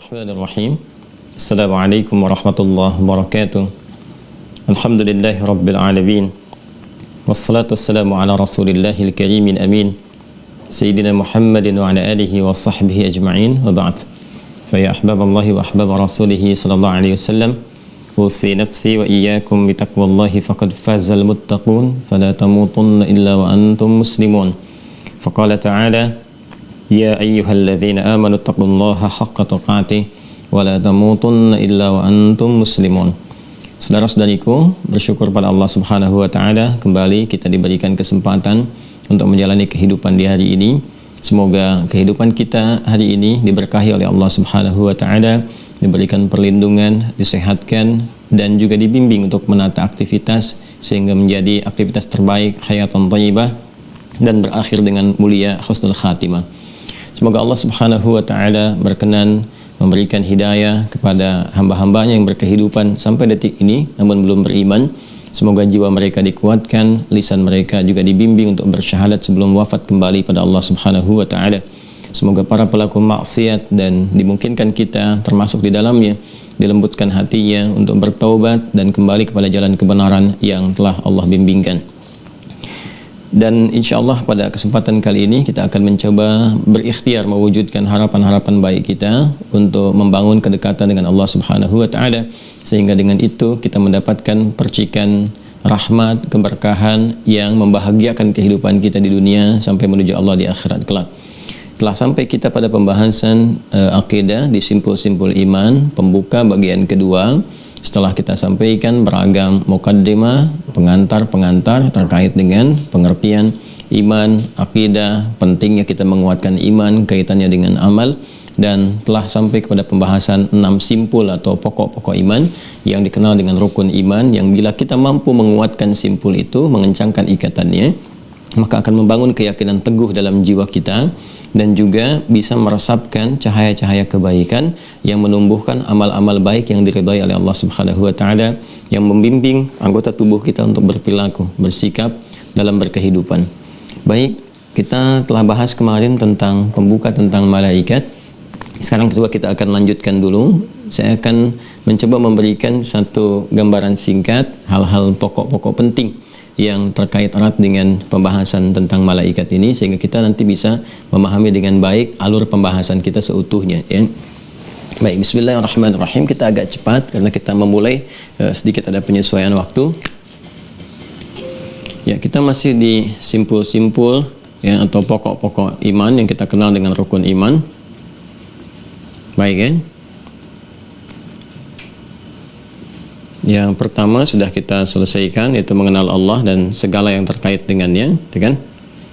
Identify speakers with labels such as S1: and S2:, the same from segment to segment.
S1: Bismillahirrahmanirrahim. Assalamualaikum warahmatullahi wabarakatuh. Alhamdulillahi rabbil alamin. Wassalatu wassalamu ala rasulillahil karimil amin. Sayyidina Muhammadin wa ala alihi wa sahbihi ajma'in wa ba'd. Fa ya ahbaballahi wa ahbab rasulihi sallallahu alaihi wasallam. Usi nafsi wa iyyakum bi taqwallahi faqad fazal muttaqun fala tamutunna illa wa antum muslimun. Faqala ta'ala Ya ayyuhalladzina amanu taqullaha haqqa tuqatih wa la tamutunna illa wa antum muslimun. Saudara-saudariku, bersyukur pada Allah Subhanahu wa taala kembali kita diberikan kesempatan untuk menjalani kehidupan di hari ini. Semoga kehidupan kita hari ini diberkahi oleh Allah Subhanahu wa taala, diberikan perlindungan, disehatkan dan juga dibimbing untuk menata aktivitas sehingga menjadi aktivitas terbaik, hayatan thayyibah, dan berakhir dengan mulia husnul khatimah. Semoga Allah Subhanahu wa taala berkenan memberikan hidayah kepada hamba-hambanya yang berkehidupan sampai detik ini namun belum beriman. Semoga jiwa mereka dikuatkan, lisan mereka juga dibimbing untuk bersyahadat sebelum wafat kembali pada Allah Subhanahu wa taala. Semoga para pelaku maksiat dan dimungkinkan kita termasuk di dalamnya dilembutkan hatinya untuk bertaubat dan kembali kepada jalan kebenaran yang telah Allah bimbingkan. Dan insya Allah pada kesempatan kali ini kita akan mencoba berikhtiar mewujudkan harapan-harapan baik kita untuk membangun kedekatan dengan Allah Subhanahu wa taala, sehingga dengan itu kita mendapatkan percikan rahmat, keberkahan yang membahagiakan kehidupan kita di dunia sampai menuju Allah di akhirat kelak. Telah sampai kita pada pembahasan akidah di simpul-simpul iman, pembuka bagian kedua. Setelah kita sampaikan beragam mukaddimah, pengantar-pengantar terkait dengan pengertian iman, akidah, pentingnya kita menguatkan iman, kaitannya dengan amal, dan telah sampai kepada pembahasan 6 simpul atau pokok-pokok iman yang dikenal dengan rukun iman, yang bila kita mampu menguatkan simpul itu, mengencangkan ikatannya, maka akan membangun keyakinan teguh dalam jiwa kita dan juga bisa meresapkan cahaya-cahaya kebaikan yang menumbuhkan amal-amal baik yang diridhai oleh Allah Subhanahu wa taala, yang membimbing anggota tubuh kita untuk berperilaku, bersikap dalam berkehidupan. Baik, kita telah bahas kemarin tentang pembuka tentang malaikat. Sekarang coba kita akan lanjutkan dulu. Saya akan mencoba memberikan satu gambaran singkat hal-hal pokok-pokok penting yang terkait erat dengan pembahasan tentang malaikat ini, sehingga kita nanti bisa memahami dengan baik alur pembahasan kita seutuhnya, ya. Baik, bismillahirrahmanirrahim. Kita agak cepat karena kita memulai sedikit ada penyesuaian waktu. Ya, kita masih di simpul-simpul ya atau pokok-pokok iman yang kita kenal dengan rukun iman. Baik, ya. Yang pertama sudah kita selesaikan, yaitu mengenal Allah dan segala yang terkait dengannya, kan?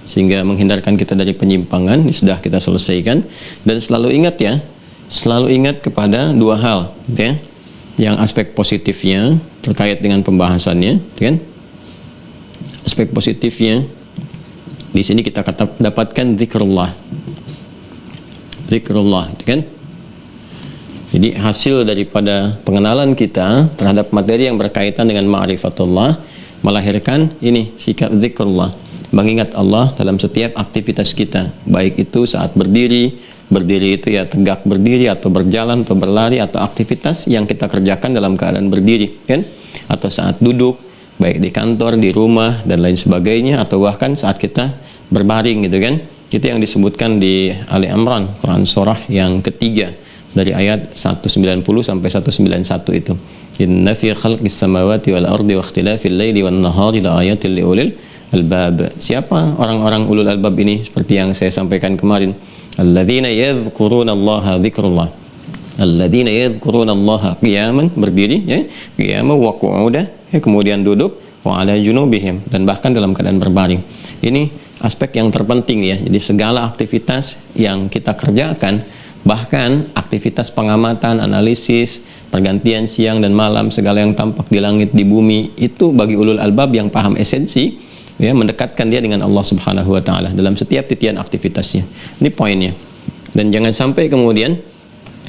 S1: Sehingga menghindarkan kita dari penyimpangan. Ini sudah kita selesaikan. Dan selalu ingat ya, selalu ingat kepada dua hal, ya. Yang aspek positifnya terkait dengan pembahasannya, kan? Aspek positifnya di sini kita dapatkan zikrullah, kan? Jadi hasil daripada pengenalan kita terhadap materi yang berkaitan dengan ma'rifatullah melahirkan ini sikap zikrullah, mengingat Allah dalam setiap aktivitas kita, baik itu saat berdiri itu ya tegak berdiri atau berjalan atau berlari atau aktivitas yang kita kerjakan dalam keadaan berdiri, kan? Atau saat duduk, baik di kantor, di rumah dan lain sebagainya, atau bahkan saat kita berbaring gitu kan. Itu yang disebutkan di Ali Imran, Quran surah yang ketiga, dari ayat 190 sampai 191 itu. Inna fi khalqis samawati wal ardi wa ikhtilafil laili wan nahari la ayatil liulil albab. Siapa orang-orang ulul albab ini? Seperti yang saya sampaikan kemarin, alladzina yadhkurunallaha dzikrullah. Alladzina yadhkurunallaha qiyaman, berdiri ya, qiyaman wa qu'udan, ya, kemudian duduk, wa ala junubihim, dan bahkan dalam keadaan berbaring. Ini aspek yang terpenting ya. Jadi segala aktivitas yang kita kerjakan, bahkan aktivitas pengamatan, analisis, pergantian siang dan malam, segala yang tampak di langit, di bumi, itu bagi ulul albab yang paham esensi, ya, mendekatkan dia dengan Allah Subhanahu wa taala dalam setiap titian aktivitasnya. Ini poinnya. Dan jangan sampai kemudian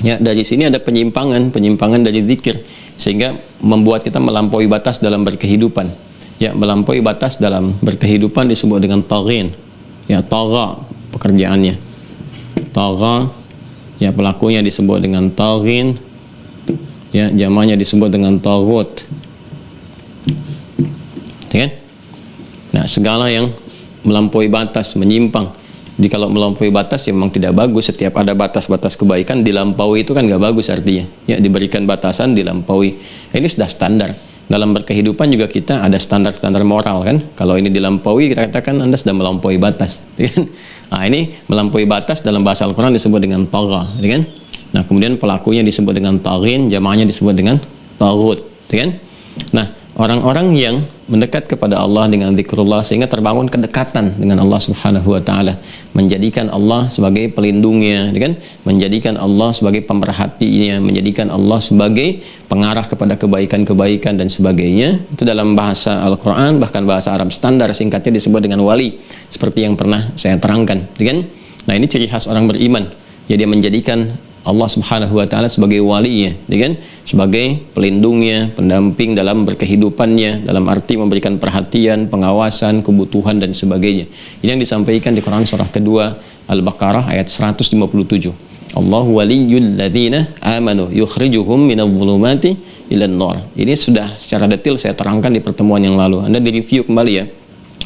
S1: ya dari sini ada penyimpangan dari zikir sehingga membuat kita melampaui batas dalam berkehidupan. Ya, melampaui batas dalam berkehidupan disebut dengan taghin. Ya, tagha pekerjaannya. Tagha ya pelakunya disebut dengan taghin, ya jamaknya disebut dengan taghut. Ya kan? Nah, segala yang melampaui batas, menyimpang. Jadi kalau melampaui batas ya memang tidak bagus. Setiap ada batas-batas kebaikan dilampaui itu kan nggak bagus artinya. Ya, diberikan batasan, dilampaui. Ini sudah standar. Dalam berkehidupan juga kita ada standar-standar moral kan. Kalau ini dilampaui, kita katakan Anda sudah melampaui batas. Ya kan? Nah, ini melampaui batas dalam bahasa Al-Quran disebut dengan tagha. Ya kan? Nah, kemudian pelakunya disebut dengan taghin, jamaahnya disebut dengan taghut. Ya kan? Nah, orang-orang yang mendekat kepada Allah dengan zikrullah sehingga terbangun kedekatan dengan Allah Subhanahu wa taala, menjadikan Allah sebagai pelindungnya, kan? Menjadikan Allah sebagai pemerhatinya, menjadikan Allah sebagai pengarah kepada kebaikan-kebaikan dan sebagainya. Itu dalam bahasa Al-Qur'an, bahkan bahasa Arab standar singkatnya disebut dengan wali, seperti yang pernah saya terangkan, kan? Nah, ini ciri khas orang beriman. Ya, dia menjadikan Allah Subhanahu wa taala sebagai walinya, ya kan? Sebagai pelindungnya, pendamping dalam berkehidupannya, dalam arti memberikan perhatian, pengawasan, kebutuhan dan sebagainya. Ini yang disampaikan di Quran surah kedua Al-Baqarah ayat 157. Allahu waliyyul ladzina amanu yukhrijuhum minadh-dhulumati ilan nur. Ini sudah secara detail saya terangkan di pertemuan yang lalu. Anda direview kembali ya.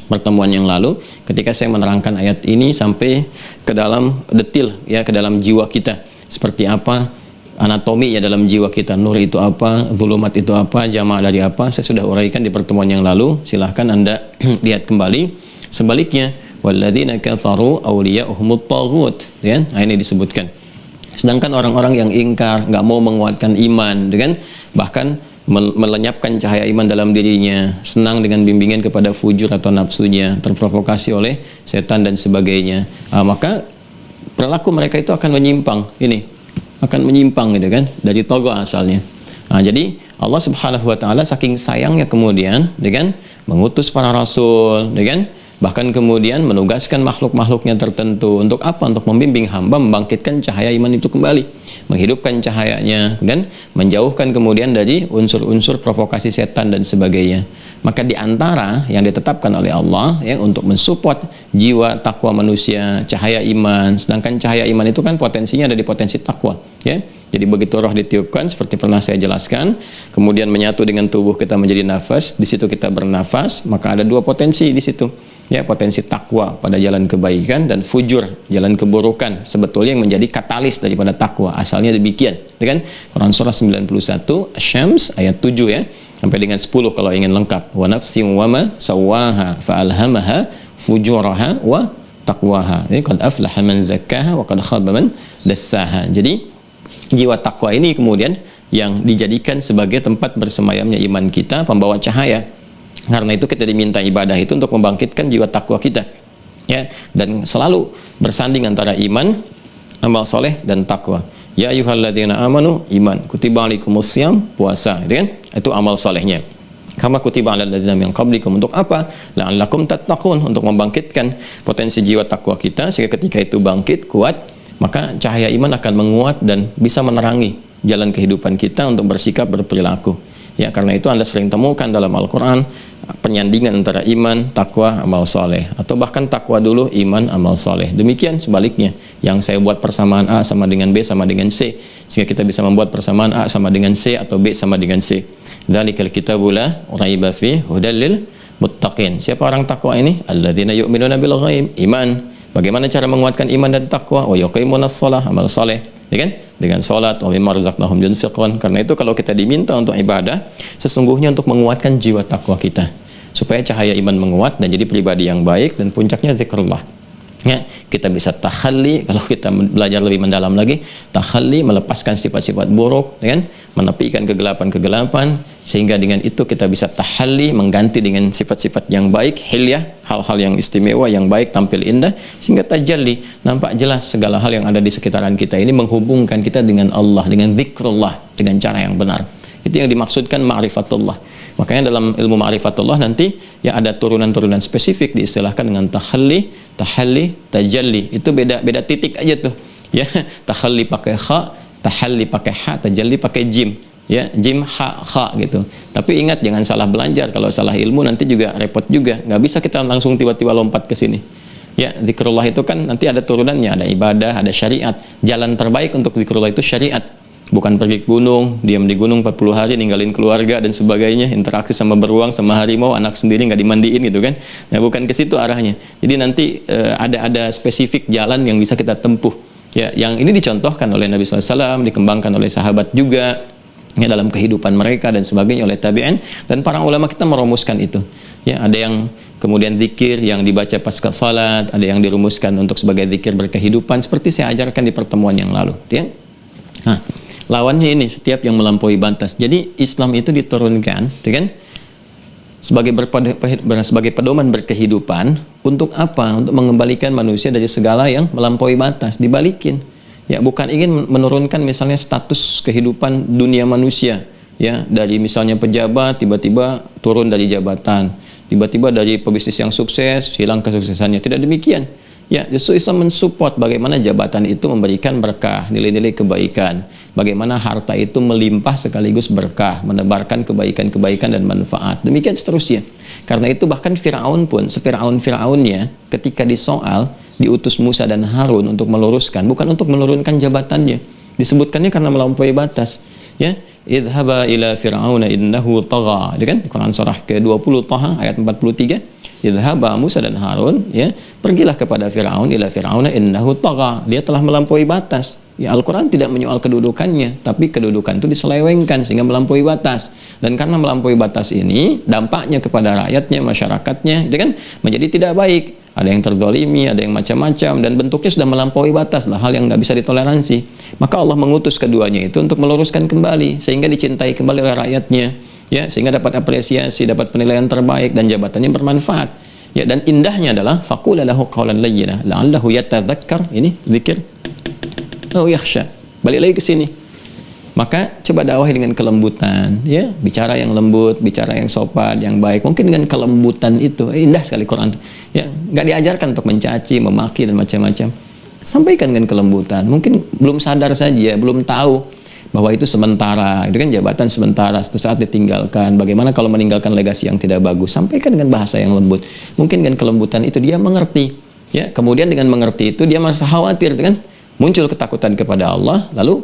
S1: Pertemuan yang lalu ketika saya menerangkan ayat ini sampai ke dalam detail ya, ke dalam jiwa kita. Seperti apa anatomi ya dalam jiwa kita, nur itu apa, zulumat itu apa, jama' dari apa, saya sudah uraikan di pertemuan yang lalu. Silahkan Anda lihat kembali. Sebaliknya, walladzina kafaru awliya'uhumut taghut, ya, nah, ini disebutkan. Sedangkan orang-orang yang ingkar, nggak mau menguatkan iman, kan, bahkan melenyapkan cahaya iman dalam dirinya, senang dengan bimbingan kepada fujur atau nafsunya, terprovokasi oleh setan dan sebagainya, maka perilaku mereka itu akan menyimpang, akan menyimpang gitu kan, dari togo asalnya. Nah, jadi Allah Subhanahu wa taala saking sayangnya kemudian, kan, mengutus para rasul, kan, bahkan kemudian menugaskan makhluk-makhluknya tertentu untuk apa? Untuk membimbing hamba membangkitkan cahaya iman itu kembali, menghidupkan cahayanya, dan menjauhkan kemudian dari unsur-unsur provokasi setan dan sebagainya. Maka di antara yang ditetapkan oleh Allah ya untuk mensupport jiwa takwa manusia, cahaya iman. Sedangkan cahaya iman itu kan potensinya ada di potensi takwa, ya. Jadi begitu roh ditiupkan seperti pernah saya jelaskan, kemudian menyatu dengan tubuh kita menjadi nafas, di situ kita bernafas, maka ada dua potensi di situ. Ya, potensi takwa pada jalan kebaikan dan fujur, jalan keburukan, sebetulnya yang menjadi katalis daripada takwa. Asalnya demikian, ya kan? Quran surah 91 Asy-Syams ayat 7 ya. Sampai dengan 10 kalau ingin lengkap. Wa nafsin wa ma sawwaha fa alhamaha fujuraha wa taqwaha. Ini qad aflaha man zakkaha wa qad khaba man dassaha. Jadi jiwa takwa ini kemudian yang dijadikan sebagai tempat bersemayamnya iman kita, pembawa cahaya. Karena itu kita diminta ibadah itu untuk membangkitkan jiwa takwa kita. Ya, dan selalu bersanding antara iman, amal soleh dan takwa. Ya ayyuhalladzina amanu, iman, kutiba alaikumusiyam, puasa, gitu kan? Itu amal salehnya. Kama kutiba alal ladzina min qablikum, untuk apa? La'allakum tattaqun, untuk membangkitkan potensi jiwa takwa kita sehingga ketika itu bangkit kuat, maka cahaya iman akan menguat dan bisa menerangi jalan kehidupan kita untuk bersikap berperilaku. Ya, karena itu Anda sering temukan dalam Al-Quran penyandingan antara iman, takwa, amal soleh, atau bahkan takwa dulu, iman, amal soleh. Demikian sebaliknya, yang saya buat persamaan A sama dengan B sama dengan C, sehingga kita bisa membuat persamaan A sama dengan C atau B sama dengan C. Dzalikal kitabu la raiba fihi hudal lil muttaqin. Siapa orang takwa ini? Alladzina yu'minuna bil ghaib, iman. Bagaimana cara menguatkan iman dan takwa? Wa yuqimunas shalah, amal soleh, ya kan? Dengan salat, wa mimma razaqnahum yunfiqun. Karena itu kalau kita diminta untuk ibadah, sesungguhnya untuk menguatkan jiwa takwa kita, supaya cahaya iman menguat dan jadi pribadi yang baik, dan puncaknya zikrullah. Ya, kita bisa takhalli, kalau kita belajar lebih mendalam lagi, takhalli, melepaskan sifat-sifat buruk, kan? Menepikan kegelapan-kegelapan, sehingga dengan itu kita bisa tahalli, mengganti dengan sifat-sifat yang baik, hilyah, hal-hal yang istimewa, yang baik, tampil indah, sehingga tajalli, nampak jelas segala hal yang ada di sekitaran kita ini menghubungkan kita dengan Allah, dengan zikrullah, dengan cara yang benar. Itu yang dimaksudkan ma'rifatullah. Makanya dalam ilmu ma'rifatullah nanti ya ada turunan-turunan spesifik diistilahkan dengan tahalli, tahalli, tajalli. Itu beda titik aja tuh. Ya, tahalli pakai kha, tahalli pakai ha, tajalli pakai jim. Ya, jim ha kha gitu. Tapi ingat jangan salah belajar. Kalau salah ilmu nanti juga repot juga. Nggak bisa kita langsung tiba-tiba lompat ke sini. Ya, zikrullah itu kan nanti ada turunannya, ada ibadah, ada syariat. Jalan terbaik untuk zikrullah itu syariat. Bukan pergi ke gunung, diam di gunung 40 hari, ninggalin keluarga dan sebagainya, interaksi sama beruang, sama harimau, anak sendiri nggak dimandiin gitu kan. Nah, bukan ke situ arahnya. Jadi nanti ada spesifik jalan yang bisa kita tempuh. Ya, yang ini dicontohkan oleh Nabi SAW, dikembangkan oleh sahabat juga, ya, dalam kehidupan mereka dan sebagainya oleh tabi'in, dan para ulama kita merumuskan itu. Ya, ada yang kemudian zikir yang dibaca pasca salat, ada yang dirumuskan untuk sebagai zikir berkehidupan seperti saya ajarkan di pertemuan yang lalu, ya. Nah, lawannya ini setiap yang melampaui batas. Jadi Islam itu diturunkan, ya kan? Sebagai pedoman berkehidupan untuk apa? Untuk mengembalikan manusia dari segala yang melampaui batas, dibalikin. Ya, bukan ingin menurunkan misalnya status kehidupan dunia manusia, ya, dari misalnya pejabat tiba-tiba turun dari jabatan, tiba-tiba dari pebisnis yang sukses hilang kesuksesannya. Tidak demikian. Ya, justru Islam mensupport bagaimana jabatan itu memberikan berkah, nilai-nilai kebaikan. Bagaimana harta itu melimpah sekaligus berkah, menebarkan kebaikan-kebaikan dan manfaat. Demikian seterusnya. Karena itu bahkan Fir'aun pun, Fir'aunnya ketika disoal, diutus Musa dan Harun untuk meluruskan, bukan untuk menurunkan jabatannya. Disebutkannya karena melampaui batas. Ya, idhaba ila fir'auna innahu tagha. Itu kan Quran surah ke-20 Taha ayat 43. Idhaba Musa dan Harun, ya, pergilah kepada Fir'aun, ila fir'auna innahu tagha. Dia telah melampaui batas. Ya, Al-Quran tidak menyoal kedudukannya, tapi kedudukan itu diselewengkan sehingga melampaui batas. Dan karena melampaui batas ini, dampaknya kepada rakyatnya, masyarakatnya, itu kan menjadi tidak baik. Ada yang terzalimi, ada yang macam-macam, dan bentuknya sudah melampaui batas lah, hal yang nggak bisa ditoleransi. Maka Allah mengutus keduanya itu untuk meluruskan kembali, sehingga dicintai kembali oleh rakyatnya, ya, sehingga dapat apresiasi, dapat penilaian terbaik, dan jabatannya bermanfaat. Ya, dan indahnya adalah faqula lahu qawlan layyina la'allahu yatadzakkar, ini zikir atau yakhsha. Balik lagi ke sini. Maka coba dakwahi dengan kelembutan, ya, bicara yang lembut, bicara yang sopan, yang baik. Mungkin dengan kelembutan itu, indah sekali Quran. Ya, nggak diajarkan untuk mencaci, memaki dan macam-macam. Sampaikan dengan kelembutan. Mungkin belum sadar saja, belum tahu bahwa itu sementara. Itu kan jabatan sementara, suatu saat ditinggalkan. Bagaimana kalau meninggalkan legasi yang tidak bagus? Sampaikan dengan bahasa yang lembut. Mungkin dengan kelembutan itu dia mengerti. Ya, kemudian dengan mengerti itu dia merasa khawatir, kan? Muncul ketakutan kepada Allah, lalu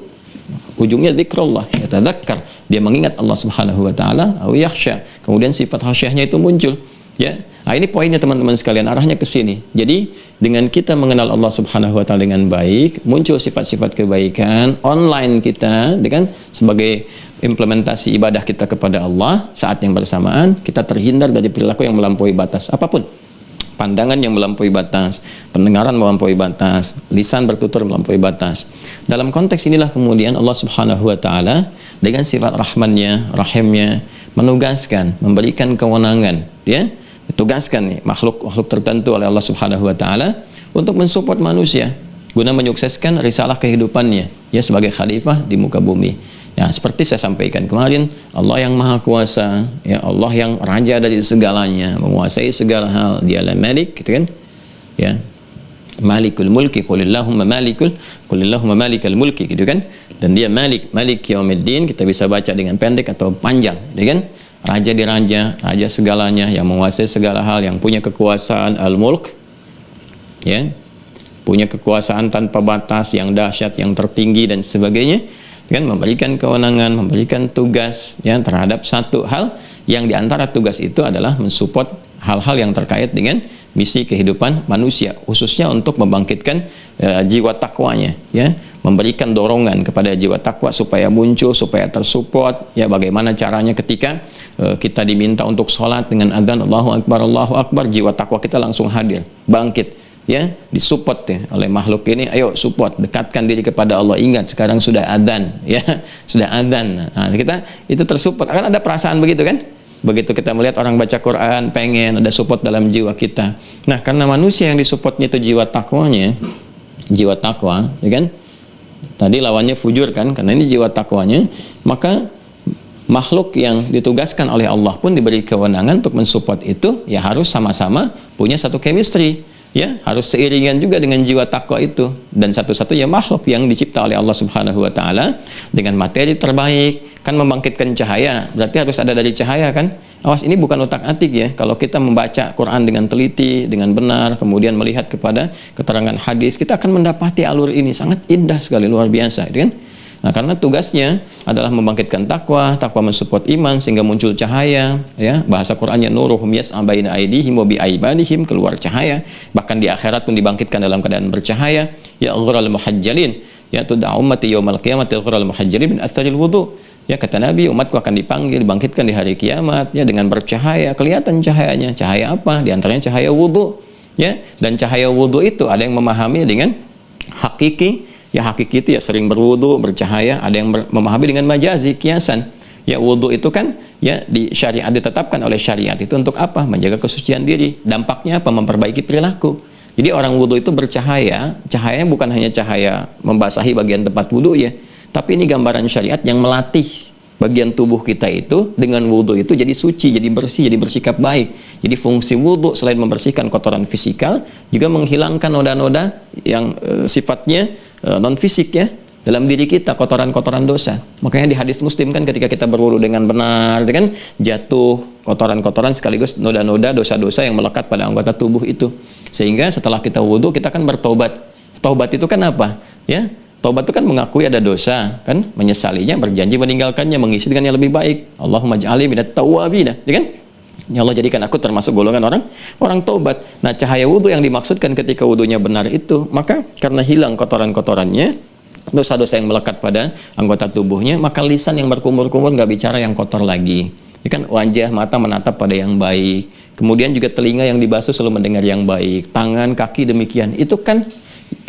S1: ujungnya zikrullah, yatadzakkar, dia mengingat Allah Subhanahu wa taala, au yakhsha, kemudian sifat khasyahnya itu muncul, ya. Nah, ini poinnya teman-teman sekalian, arahnya ke sini. Jadi dengan kita mengenal Allah Subhanahu wa taala dengan baik, muncul sifat-sifat kebaikan online kita dengan sebagai implementasi ibadah kita kepada Allah. Saat yang bersamaan kita terhindar dari perilaku yang melampaui batas apapun. Pandangan yang melampaui batas, pendengaran melampaui batas, lisan bertutur melampaui batas. Dalam konteks inilah kemudian Allah Subhanahu wa taala dengan sifat rahmannya, rahimnya, menugaskan, memberikan kewenangan, ya, ditugaskan nih makhluk tertentu oleh Allah Subhanahu wa taala untuk mensupport manusia guna menyukseskan risalah kehidupannya, ya, sebagai khalifah di muka bumi. Ya, seperti saya sampaikan kemarin, Allah yang maha kuasa, ya, Allah yang raja dari segalanya, menguasai segala hal, dialah Malik, gitu kan, ya, Malikul Mulki, qulillahumma malikal mulki, gitu kan, dan dia Malik yaumiddin, kita bisa baca dengan pendek atau panjang, gitu kan, raja di raja, raja segalanya, yang menguasai segala hal, yang punya kekuasaan, al-mulk, ya, punya kekuasaan tanpa batas, yang dahsyat, yang tertinggi dan sebagainya, kan, memberikan kewenangan, memberikan tugas, ya, terhadap satu hal yang diantara tugas itu adalah mensupport hal-hal yang terkait dengan misi kehidupan manusia, khususnya untuk membangkitkan jiwa takwanya, ya, memberikan dorongan kepada jiwa takwa supaya muncul, supaya tersupport, ya, bagaimana caranya ketika kita diminta untuk sholat dengan adzan Allahu Akbar, jiwa takwa kita langsung hadir, bangkit, ya, disupport, ya, oleh makhluk ini. Ayo support, dekatkan diri kepada Allah, ingat sekarang sudah adzan, ya, sudah adzan. Nah, kita itu tersupport, akan ada perasaan begitu kan, begitu kita melihat orang baca Quran, pengen ada support dalam jiwa kita. Nah, karena manusia yang disupportnya itu jiwa takwanya, jiwa takwa, ya kan, tadi lawannya fujur kan, karena ini jiwa takwanya, maka makhluk yang ditugaskan oleh Allah pun diberi kewenangan untuk mensupport itu, ya, harus sama-sama punya satu chemistry, ya, harus seiringan juga dengan jiwa takwa itu. Dan satu-satunya makhluk yang dicipta oleh Allah Subhanahu wa taala dengan materi terbaik, kan membangkitkan cahaya, berarti harus ada dari cahaya kan, Awas, ini bukan otak-atik ya. Kalau kita membaca Quran dengan teliti, dengan benar, kemudian melihat kepada keterangan hadis, kita akan mendapati alur ini sangat indah sekali, luar biasa, gitu kan? Nah, karena tugasnya adalah membangkitkan takwa mensupport iman sehingga muncul cahaya, ya. Bahasa Qur'annya nuruhum yas'a baina aydihim wa bi aymanihim, keluar cahaya. Bahkan di akhirat pun dibangkitkan dalam keadaan bercahaya. Ya ghurral muhajjalin, ya tud'a ummati yaumal qiyamati ghurral muhajjalin min atharil wudu. Ya, kata Nabi, umatku akan dipanggil, dibangkitkan di hari kiamat, ya, dengan bercahaya. Kelihatan cahayanya. Cahaya apa? Di antaranya cahaya wudu, ya. Dan cahaya wudu itu ada yang memahami dengan hakiki. Ya, hakiki itu ya sering berwudu, bercahaya. Ada yang memahami dengan majazi, kiasan. Ya, wudu itu kan ya di syariat, ditetapkan oleh syariat itu untuk apa? Menjaga kesucian diri. Dampaknya apa? Memperbaiki perilaku. Jadi orang wudu itu bercahaya. Cahayanya bukan hanya cahaya membasahi bagian tempat wudu ya, tapi ini gambaran syariat yang melatih bagian tubuh kita itu dengan wudu itu jadi suci, jadi bersih, jadi bersikap baik. Jadi fungsi wudu selain membersihkan kotoran fisikal, juga menghilangkan noda-noda yang sifatnya non fisik ya dalam diri kita, kotoran-kotoran dosa. Makanya di hadis Muslim kan ketika kita berwudu dengan benar, kan jatuh kotoran-kotoran sekaligus noda-noda dosa-dosa yang melekat pada anggota tubuh itu. Sehingga setelah kita wudu kita kan bertobat. Taubat itu kan apa? Ya, taubat itu kan mengakui ada dosa, kan, menyesalinya, berjanji meninggalkannya, mengisi dengan yang lebih baik. Allahumma ja'alni minat tawwabin, ya kan? Ya Allah, jadikan aku termasuk golongan orang taubat. Nah, cahaya wudu yang dimaksudkan ketika wudunya benar itu, maka karena hilang kotoran-kotorannya, dosa-dosa yang melekat pada anggota tubuhnya, maka lisan yang berkumur-kumur nggak bicara yang kotor lagi. Ya kan, wajah, mata menatap pada yang baik. Kemudian juga telinga yang dibasuh selalu mendengar yang baik. Tangan, kaki demikian. Itu kan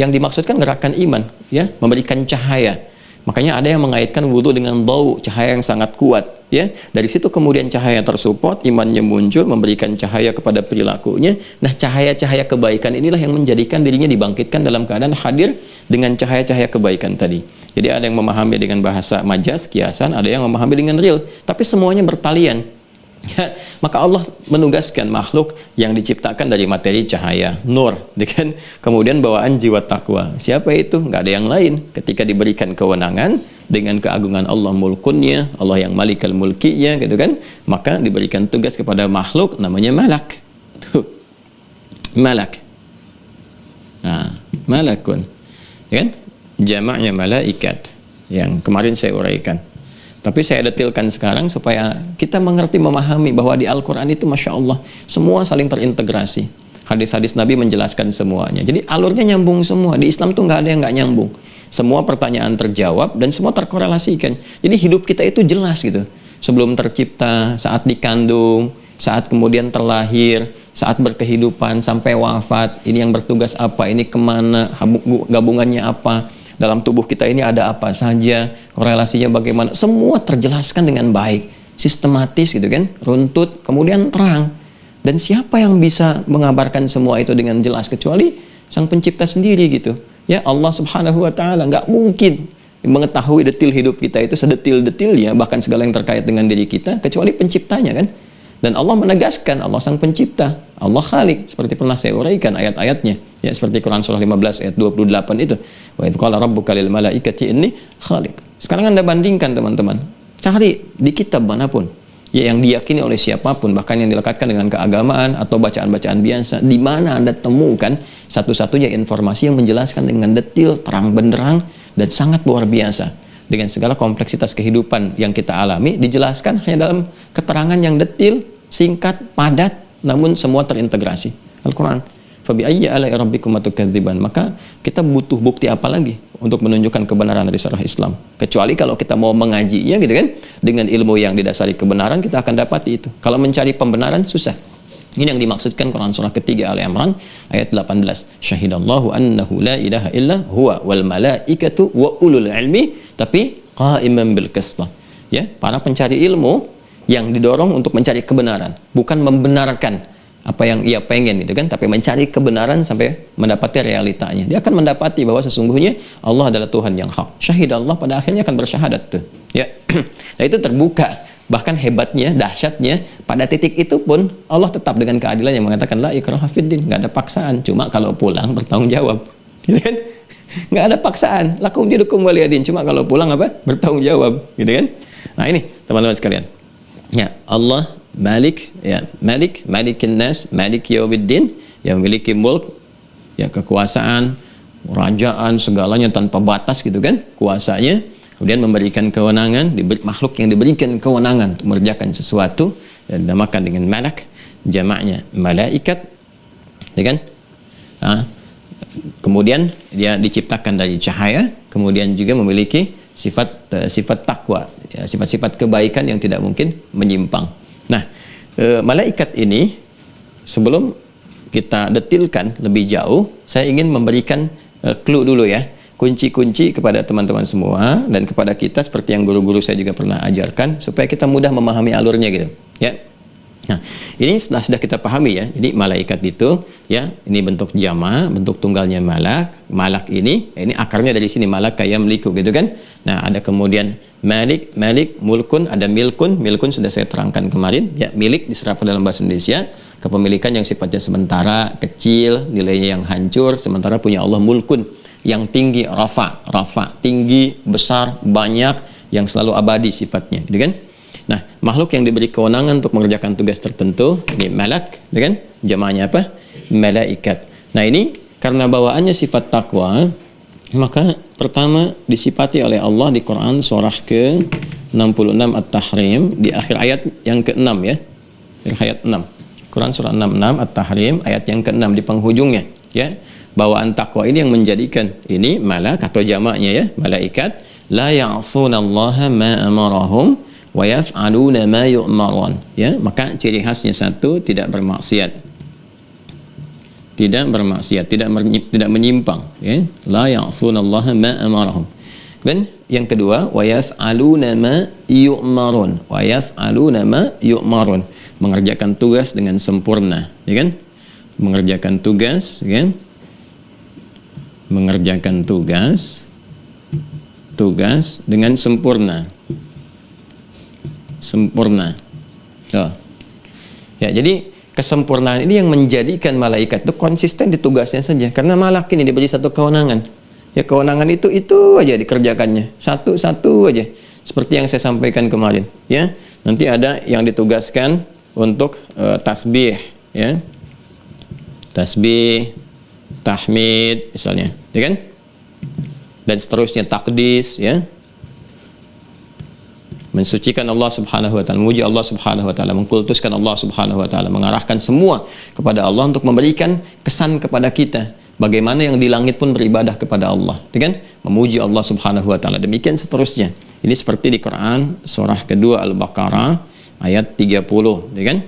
S1: yang dimaksudkan gerakan iman, ya, memberikan cahaya. Makanya ada yang mengaitkan wudu dengan bau, cahaya yang sangat kuat, ya. Dari situ kemudian cahaya tersupport, imannya muncul, memberikan cahaya kepada perilakunya. Nah, cahaya-cahaya kebaikan inilah yang menjadikan dirinya dibangkitkan dalam keadaan hadir dengan cahaya-cahaya kebaikan tadi. Jadi ada yang memahami dengan bahasa majaz, kiasan, ada yang memahami dengan real, tapi semuanya bertalian. Ya, maka Allah menugaskan makhluk yang diciptakan dari materi cahaya, nur, kan? Kemudian bawaan jiwa takwa. Siapa itu? Nggak ada yang lain. Ketika diberikan kewenangan dengan keagungan Allah mulkunnya, Allah yang malikal mulkinya, gitu kan? Maka diberikan tugas kepada makhluk namanya malak. Tuh. Malak. Nah, malakun. Ya kan? Jamaknya malaikat yang kemarin saya uraikan. Tapi saya detilkan sekarang supaya kita mengerti, memahami bahwa di Al-Quran itu Masya Allah semua saling terintegrasi. Hadis-hadis Nabi menjelaskan semuanya. Jadi alurnya nyambung semua. Di Islam tuh nggak ada yang nggak nyambung. Semua pertanyaan terjawab dan semua terkorelasikan. Jadi hidup kita itu jelas gitu. Sebelum tercipta, saat dikandung, saat kemudian terlahir, saat berkehidupan, sampai wafat. Ini yang bertugas apa, ini kemana, gabungannya apa. Dalam tubuh kita ini ada apa saja, korelasinya bagaimana, semua terjelaskan dengan baik, sistematis gitu kan, runtut, kemudian terang. Dan siapa yang bisa mengabarkan semua itu dengan jelas kecuali Sang Pencipta sendiri gitu. Ya, Allah Subhanahu wa taala nggak mungkin mengetahui detil hidup kita itu sedetil-detilnya, bahkan segala yang terkait dengan diri kita kecuali Penciptanya kan. Dan Allah menegaskan, Allah Sang Pencipta, Allah Khalik, seperti pernah saya uraikan ayat-ayatnya, ya, seperti Quran surah 15 ayat 28 itu. Wa idz qala rabbuka lil malaikati inni khaliq. Sekarang Anda bandingkan teman-teman, cari di kitab manapun, ya, yang diyakini oleh siapapun, bahkan yang dilekatkan dengan keagamaan atau bacaan-bacaan biasa, di mana Anda temukan satu-satunya informasi yang menjelaskan dengan detil, terang benderang, dan sangat luar biasa. Dengan segala kompleksitas kehidupan yang kita alami, dijelaskan hanya dalam keterangan yang detil, singkat, padat, namun semua terintegrasi. Al-Quran. Fabi ayyi ala'i rabbikum tukadziban. Maka kita butuh bukti apa lagi untuk menunjukkan kebenaran dari syariat Islam? Kecuali kalau kita mau mengajinya gitu kan, dengan ilmu yang didasari kebenaran, kita akan dapati itu. Kalau mencari pembenaran susah. Ini yang dimaksudkan Quran surah ketiga Al-Imran ayat 18. Syahidallahu annahu la ilaha illa huwa wal malaikatu wa ulul ilmi, tapi qa'iman bil qist. Ya, para pencari ilmu yang didorong untuk mencari kebenaran, bukan membenarkan apa yang ia pengen gitu kan, tapi mencari kebenaran sampai mendapati realitanya. Dia akan mendapati bahwa sesungguhnya Allah adalah Tuhan yang hak. Syahidallah, pada akhirnya akan bersyahadat tuh. Ya. Nah, itu terbuka. Bahkan hebatnya, dahsyatnya, pada titik itu pun Allah tetap dengan keadilan yang mengatakan la ikraha fiddin, nggak ada paksaan, cuma kalau pulang bertanggung jawab, gitu kan? Nggak ada paksaan, lakum dinukum waliyadin, cuma kalau pulang apa? Bertanggung jawab, gitu kan? Nah, ini teman-teman sekalian, ya, Allah Malik, ya, Malikin nas, Malik yaumiddin, yang memiliki mulk, ya, kekuasaan, kerajaan, segalanya tanpa batas gitu kan, kuasanya. Kemudian memberikan kewenangan, makhluk yang diberikan kewenangan untuk mengerjakan sesuatu, dan dinamakan dengan malak, jamaknya malaikat, ya kan? Kemudian dia diciptakan dari cahaya, kemudian juga memiliki sifat takwa, ya, sifat-sifat kebaikan yang tidak mungkin menyimpang. Nah, malaikat ini sebelum kita detilkan lebih jauh, saya ingin memberikan clue dulu ya, kunci-kunci kepada teman-teman semua dan kepada kita seperti yang guru-guru saya juga pernah ajarkan supaya kita mudah memahami alurnya gitu, ya. Nah, ini sudah kita pahami ya. Jadi malaikat itu ya, ini bentuk jama, bentuk tunggalnya malak. Malak ini akarnya dari sini, malak kayak meliku gitu kan. Nah, ada kemudian malik, mulkun, ada milkun. Milkun sudah saya terangkan kemarin ya, milik diserap dalam bahasa Indonesia, kepemilikan yang sifatnya sementara, kecil, nilainya yang hancur. Sementara punya Allah mulkun yang tinggi, rafa, tinggi, besar, banyak, yang selalu abadi sifatnya gitu kan. Nah, makhluk yang diberi kewenangan untuk mengerjakan tugas tertentu, ini malak, kan? Jamaknya apa? Malaikat. Nah, ini karena bawaannya sifat takwa, maka pertama disifati oleh Allah di Quran surah ke-66 At-Tahrim di akhir ayat yang ke-6 ya. Akhir ayat 6. Quran surah 66 At-Tahrim ayat yang ke-6 di penghujungnya, ya. Bawaan takwa ini yang menjadikan ini malak atau jamaknya ya, malaikat, la ya'sunallaha ma amarahum wa yaf'aluna ma yu'marun, ya. Maka ciri khasnya satu, tidak bermaksiat, tidak menyimpang, ya. La ya'sunallaha ma amarahum. Dan yang kedua, wa yaf'aluna ma yu'marun, mengerjakan tugas dengan sempurna, ya kan? Mengerjakan tugas, ya kan? Mengerjakan tugas dengan sempurna. Oh. Ya, jadi kesempurnaan ini yang menjadikan malaikat itu konsisten di tugasnya saja, karena malak ini diberi satu kewenangan. Ya, kewenangan itu aja dikerjakannya, satu aja. Seperti yang saya sampaikan kemarin, ya. Nanti ada yang ditugaskan untuk tasbih, ya. Tasbih, tahmid misalnya, ya kan? Dan seterusnya takdis, ya. Mensucikan Allah Subhanahu wa taala, memuji Allah Subhanahu wa taala, mengkultuskan Allah Subhanahu wa taala, mengarahkan semua kepada Allah untuk memberikan kesan kepada kita bagaimana yang di langit pun beribadah kepada Allah, kan? Memuji Allah Subhanahu wa taala. Demikian seterusnya. Ini seperti di Quran surah kedua Al-Baqarah ayat 30, kan?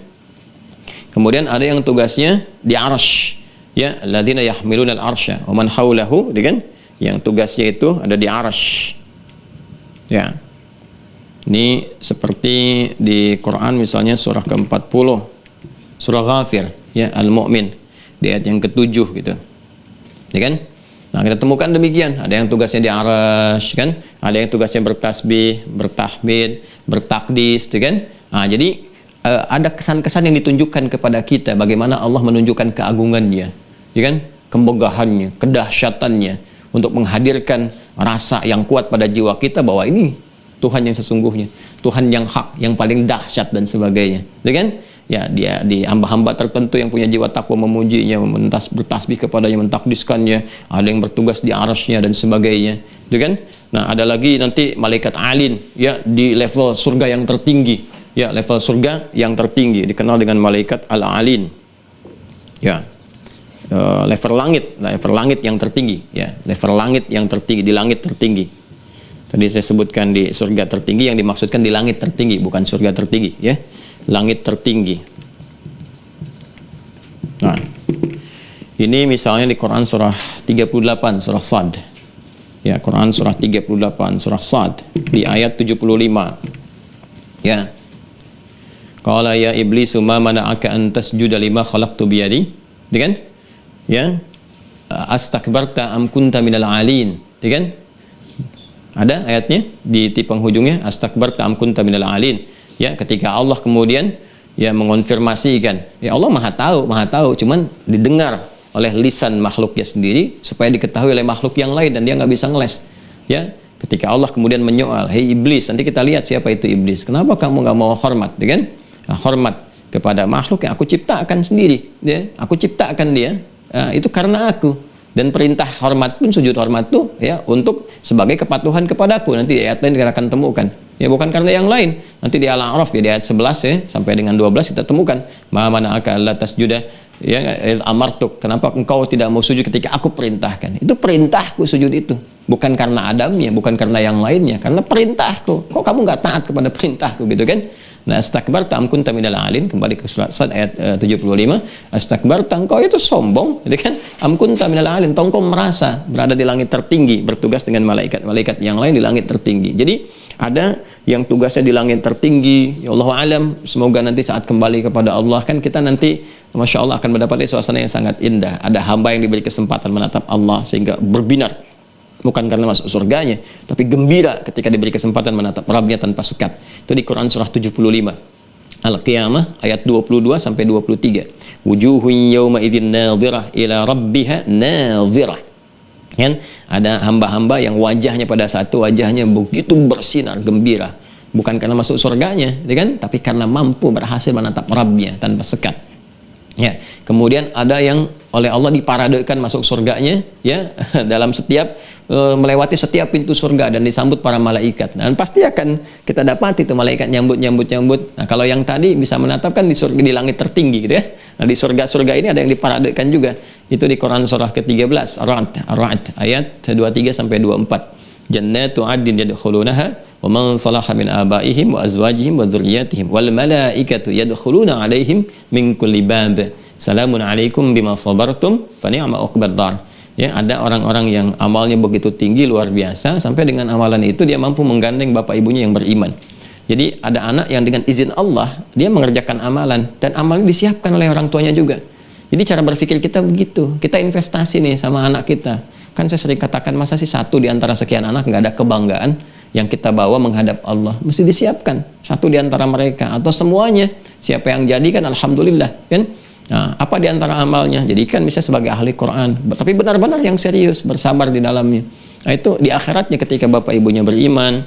S1: Kemudian ada yang tugasnya di arsy, ya, alladzina yahmiluna al-arsya wa man haulahu, kan? Yang tugasnya itu ada di arsy. Ya. Ini seperti di Quran misalnya surah ke-40, surah Ghafir, ya, Al-Mu'min, di ayat yang ke-7 gitu, ya kan? Nah, kita temukan demikian, ada yang tugasnya di arsy, kan? Ada yang tugasnya bertasbih, bertahmid, bertakdis, ya kan? Nah, jadi ada kesan-kesan yang ditunjukkan kepada kita bagaimana Allah menunjukkan keagungannya, ya kan? Kemegahannya, kedahsyatannya, untuk menghadirkan rasa yang kuat pada jiwa kita bahwa ini Tuhan yang sesungguhnya, Tuhan yang hak, yang paling dahsyat dan sebagainya, ya kan? Ya, dia di hamba-hamba tertentu yang punya jiwa takwa memujinya, bertasbih kepadanya, mentakdiskannya, ada yang bertugas di arsy-Nya dan sebagainya, ya kan? Nah, ada lagi nanti malaikat alin, ya, di level surga yang tertinggi, ya, level surga yang tertinggi dikenal dengan malaikat al-alin, ya. Level langit yang tertinggi, ya, level langit yang tertinggi, di langit tertinggi. Tadi saya sebutkan di surga tertinggi, yang dimaksudkan di langit tertinggi, bukan surga tertinggi, ya, langit tertinggi. Nah, ini misalnya di Quran surah 38, surah Sad, ya, Quran surah 38, surah Sad, di ayat 75, ya. Qala ya iblisu ma mana'aka an tasjuda lima khalaqtu biyadi, ya kan? Ya, astakbarta am kunta minal alin, ya kan? Ada ayatnya di penghujungnya, astakbarta am kunta minal alin, ya, ketika Allah kemudian ya mengonfirmasikan, ya, Allah maha tahu, cuman didengar oleh lisan makhluknya sendiri supaya diketahui oleh makhluk yang lain dan dia nggak bisa ngeles, ya. Ketika Allah kemudian menyoal, hei iblis, nanti kita lihat siapa itu iblis, kenapa kamu nggak mau hormat, ya kan? hormat kepada makhluk yang aku ciptakan sendiri, ya. Aku ciptakan dia, itu karena aku. Dan perintah hormat pun, sujud hormat tuh ya untuk sebagai kepatuhan kepadaku. Nanti di ayat lain kita akan temukan. Ya bukan karena yang lain. Nanti di Al-A'raf ya di ayat 11 ya sampai dengan 12 kita temukan. Ma mana'aka alla tasjuda ya amartuk. Kenapa engkau tidak mau sujud ketika aku perintahkan? Itu perintahku sujud itu. Bukan karena Adamnya, bukan karena yang lainnya, karena perintahku. Kok kamu nggak taat kepada perintahku gitu kan? Nah, astakbarta am kunta minal alin, kembali ke surat Sad ayat 75. Astakbarta, engkau itu sombong, gitu kan? Am kunta minal alin, engkau merasa berada di langit tertinggi, bertugas dengan malaikat-malaikat yang lain di langit tertinggi. Jadi ada yang tugasnya di langit tertinggi, ya Allah alam, semoga nanti saat kembali kepada Allah kan kita nanti Masya Allah akan mendapati suasana yang sangat indah. Ada hamba yang diberi kesempatan menatap Allah sehingga berbinar, bukan karena masuk surganya, tapi gembira ketika diberi kesempatan menatap Rabbnya tanpa sekat. Itu di Quran surah 75 Al-Qiyamah ayat 22 sampai 23. Wujuhun yawma idzin nadhirah ila rabbiha nadhirah. Kan ada hamba-hamba yang wajahnya pada saat itu wajahnya begitu bersinar gembira, bukan karena masuk surganya, ya kan? Tapi karena mampu berhasil menatap Rabbnya tanpa sekat. Ya, kemudian ada yang oleh Allah diparadekan masuk surganya ya dalam setiap melewati setiap pintu surga dan disambut para malaikat. Dan pasti akan kita dapati itu malaikat nyambut. Nah, kalau yang tadi bisa menatapkan di surga, di langit tertinggi gitu ya. Nah, di surga ini ada yang diparadekan juga. Itu di Quran surah ke-13 Ar-Ra'd ayat 23 sampai 24. Jannatu 'adnin yadkhulunaha wa man salaha min abaihim wa azwajihim wa dzurriyyatihim wal malaikatu yadkhuluna 'alaihim min kulli bab. Salamun 'alaikum bima sabartum fa ni'ma 'uqbad dar. Ya, ada orang-orang yang amalnya begitu tinggi luar biasa sampai dengan amalan itu dia mampu menggandeng bapak ibunya yang beriman. Jadi ada anak yang dengan izin Allah dia mengerjakan amalan dan amalnya disiapkan oleh orang tuanya juga. Jadi cara berpikir kita begitu. Kita investasi nih sama anak kita. Kan saya sering katakan, masa sih satu di antara sekian anak nggak ada kebanggaan yang kita bawa menghadap Allah? Mesti disiapkan satu di antara mereka atau semuanya. Siapa yang jadikan alhamdulillah kan. Nah, apa di antara amalnya? Jadikan misalnya sebagai ahli Quran, tapi benar-benar yang serius, bersabar di dalamnya. Nah, itu di akhiratnya ketika bapak ibunya beriman,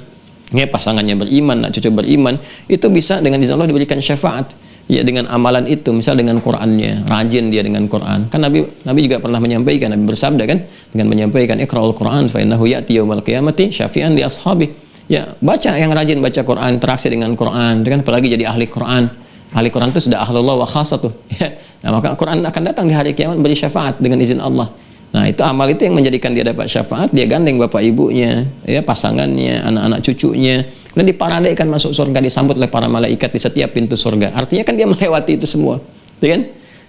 S1: ya pasangannya beriman, anak cucu beriman, itu bisa dengan izin Allah diberikan syafaat. Ya dengan amalan itu, misal dengan Qurannya, rajin dia dengan Quran. Kan Nabi juga pernah menyampaikan, Nabi bersabda kan, dengan menyampaikan Iqra'ul Quran fa innahu ya'ti yaumal qiyamati syafi'an li ashabi. Ya, baca yang rajin baca Quran, interaksi dengan Quran, dengan apalagi jadi ahli Quran. Ahli Quran itu sudah ahlullah wa khasatuh. Ya. Nah, maka Quran akan datang di hari kiamat beri syafaat dengan izin Allah. Nah, itu amal itu yang menjadikan dia dapat syafaat, dia gandeng bapak ibunya, ya pasangannya, anak-anak cucunya, dan diparadaikan masuk surga, disambut oleh para malaikat di setiap pintu surga. Artinya kan dia melewati itu semua, ya kan?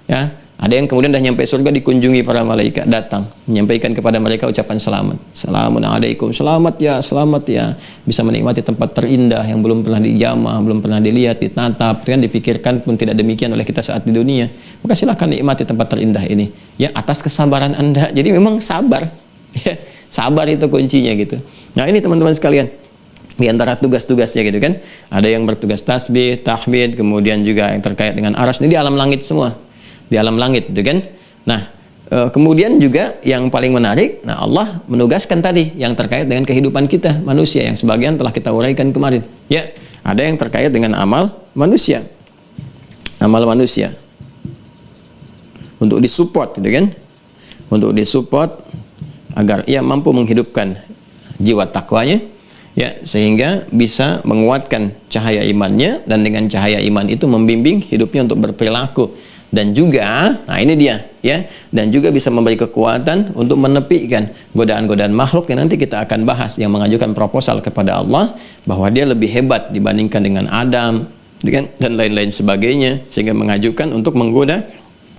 S1: Ya, ada yang kemudian dah nyampe surga dikunjungi para malaikat datang, menyampaikan kepada mereka ucapan selamat. Assalamualaikum, selamat ya, bisa menikmati tempat terindah yang belum pernah dijamah, belum pernah dilihat, ditatap, kan dipikirkan pun tidak demikian oleh kita saat di dunia. Maka silakan nikmati tempat terindah ini, ya atas kesabaran Anda. Jadi memang sabar, ya, sabar itu kuncinya gitu. Nah ini teman-teman sekalian, di antara tugas-tugasnya gitu kan, ada yang bertugas tasbih, tahmid, kemudian juga yang terkait dengan aras, ini di alam langit semua. Di alam langit gitu kan. Nah, kemudian juga yang paling menarik, nah Allah menugaskan tadi yang terkait dengan kehidupan kita manusia yang sebagian telah kita uraikan kemarin. Ya, ada yang terkait dengan amal manusia. Amal manusia. Untuk disupport gitu kan. Untuk disupport agar ia mampu menghidupkan jiwa takwanya, ya, sehingga bisa menguatkan cahaya imannya dan dengan cahaya iman itu membimbing hidupnya untuk berperilaku. Dan juga, nah ini dia, ya, dan juga bisa memberi kekuatan untuk menepikan godaan-godaan makhluk yang nanti kita akan bahas, yang mengajukan proposal kepada Allah bahwa dia lebih hebat dibandingkan dengan Adam, dan lain-lain sebagainya, sehingga mengajukan untuk menggoda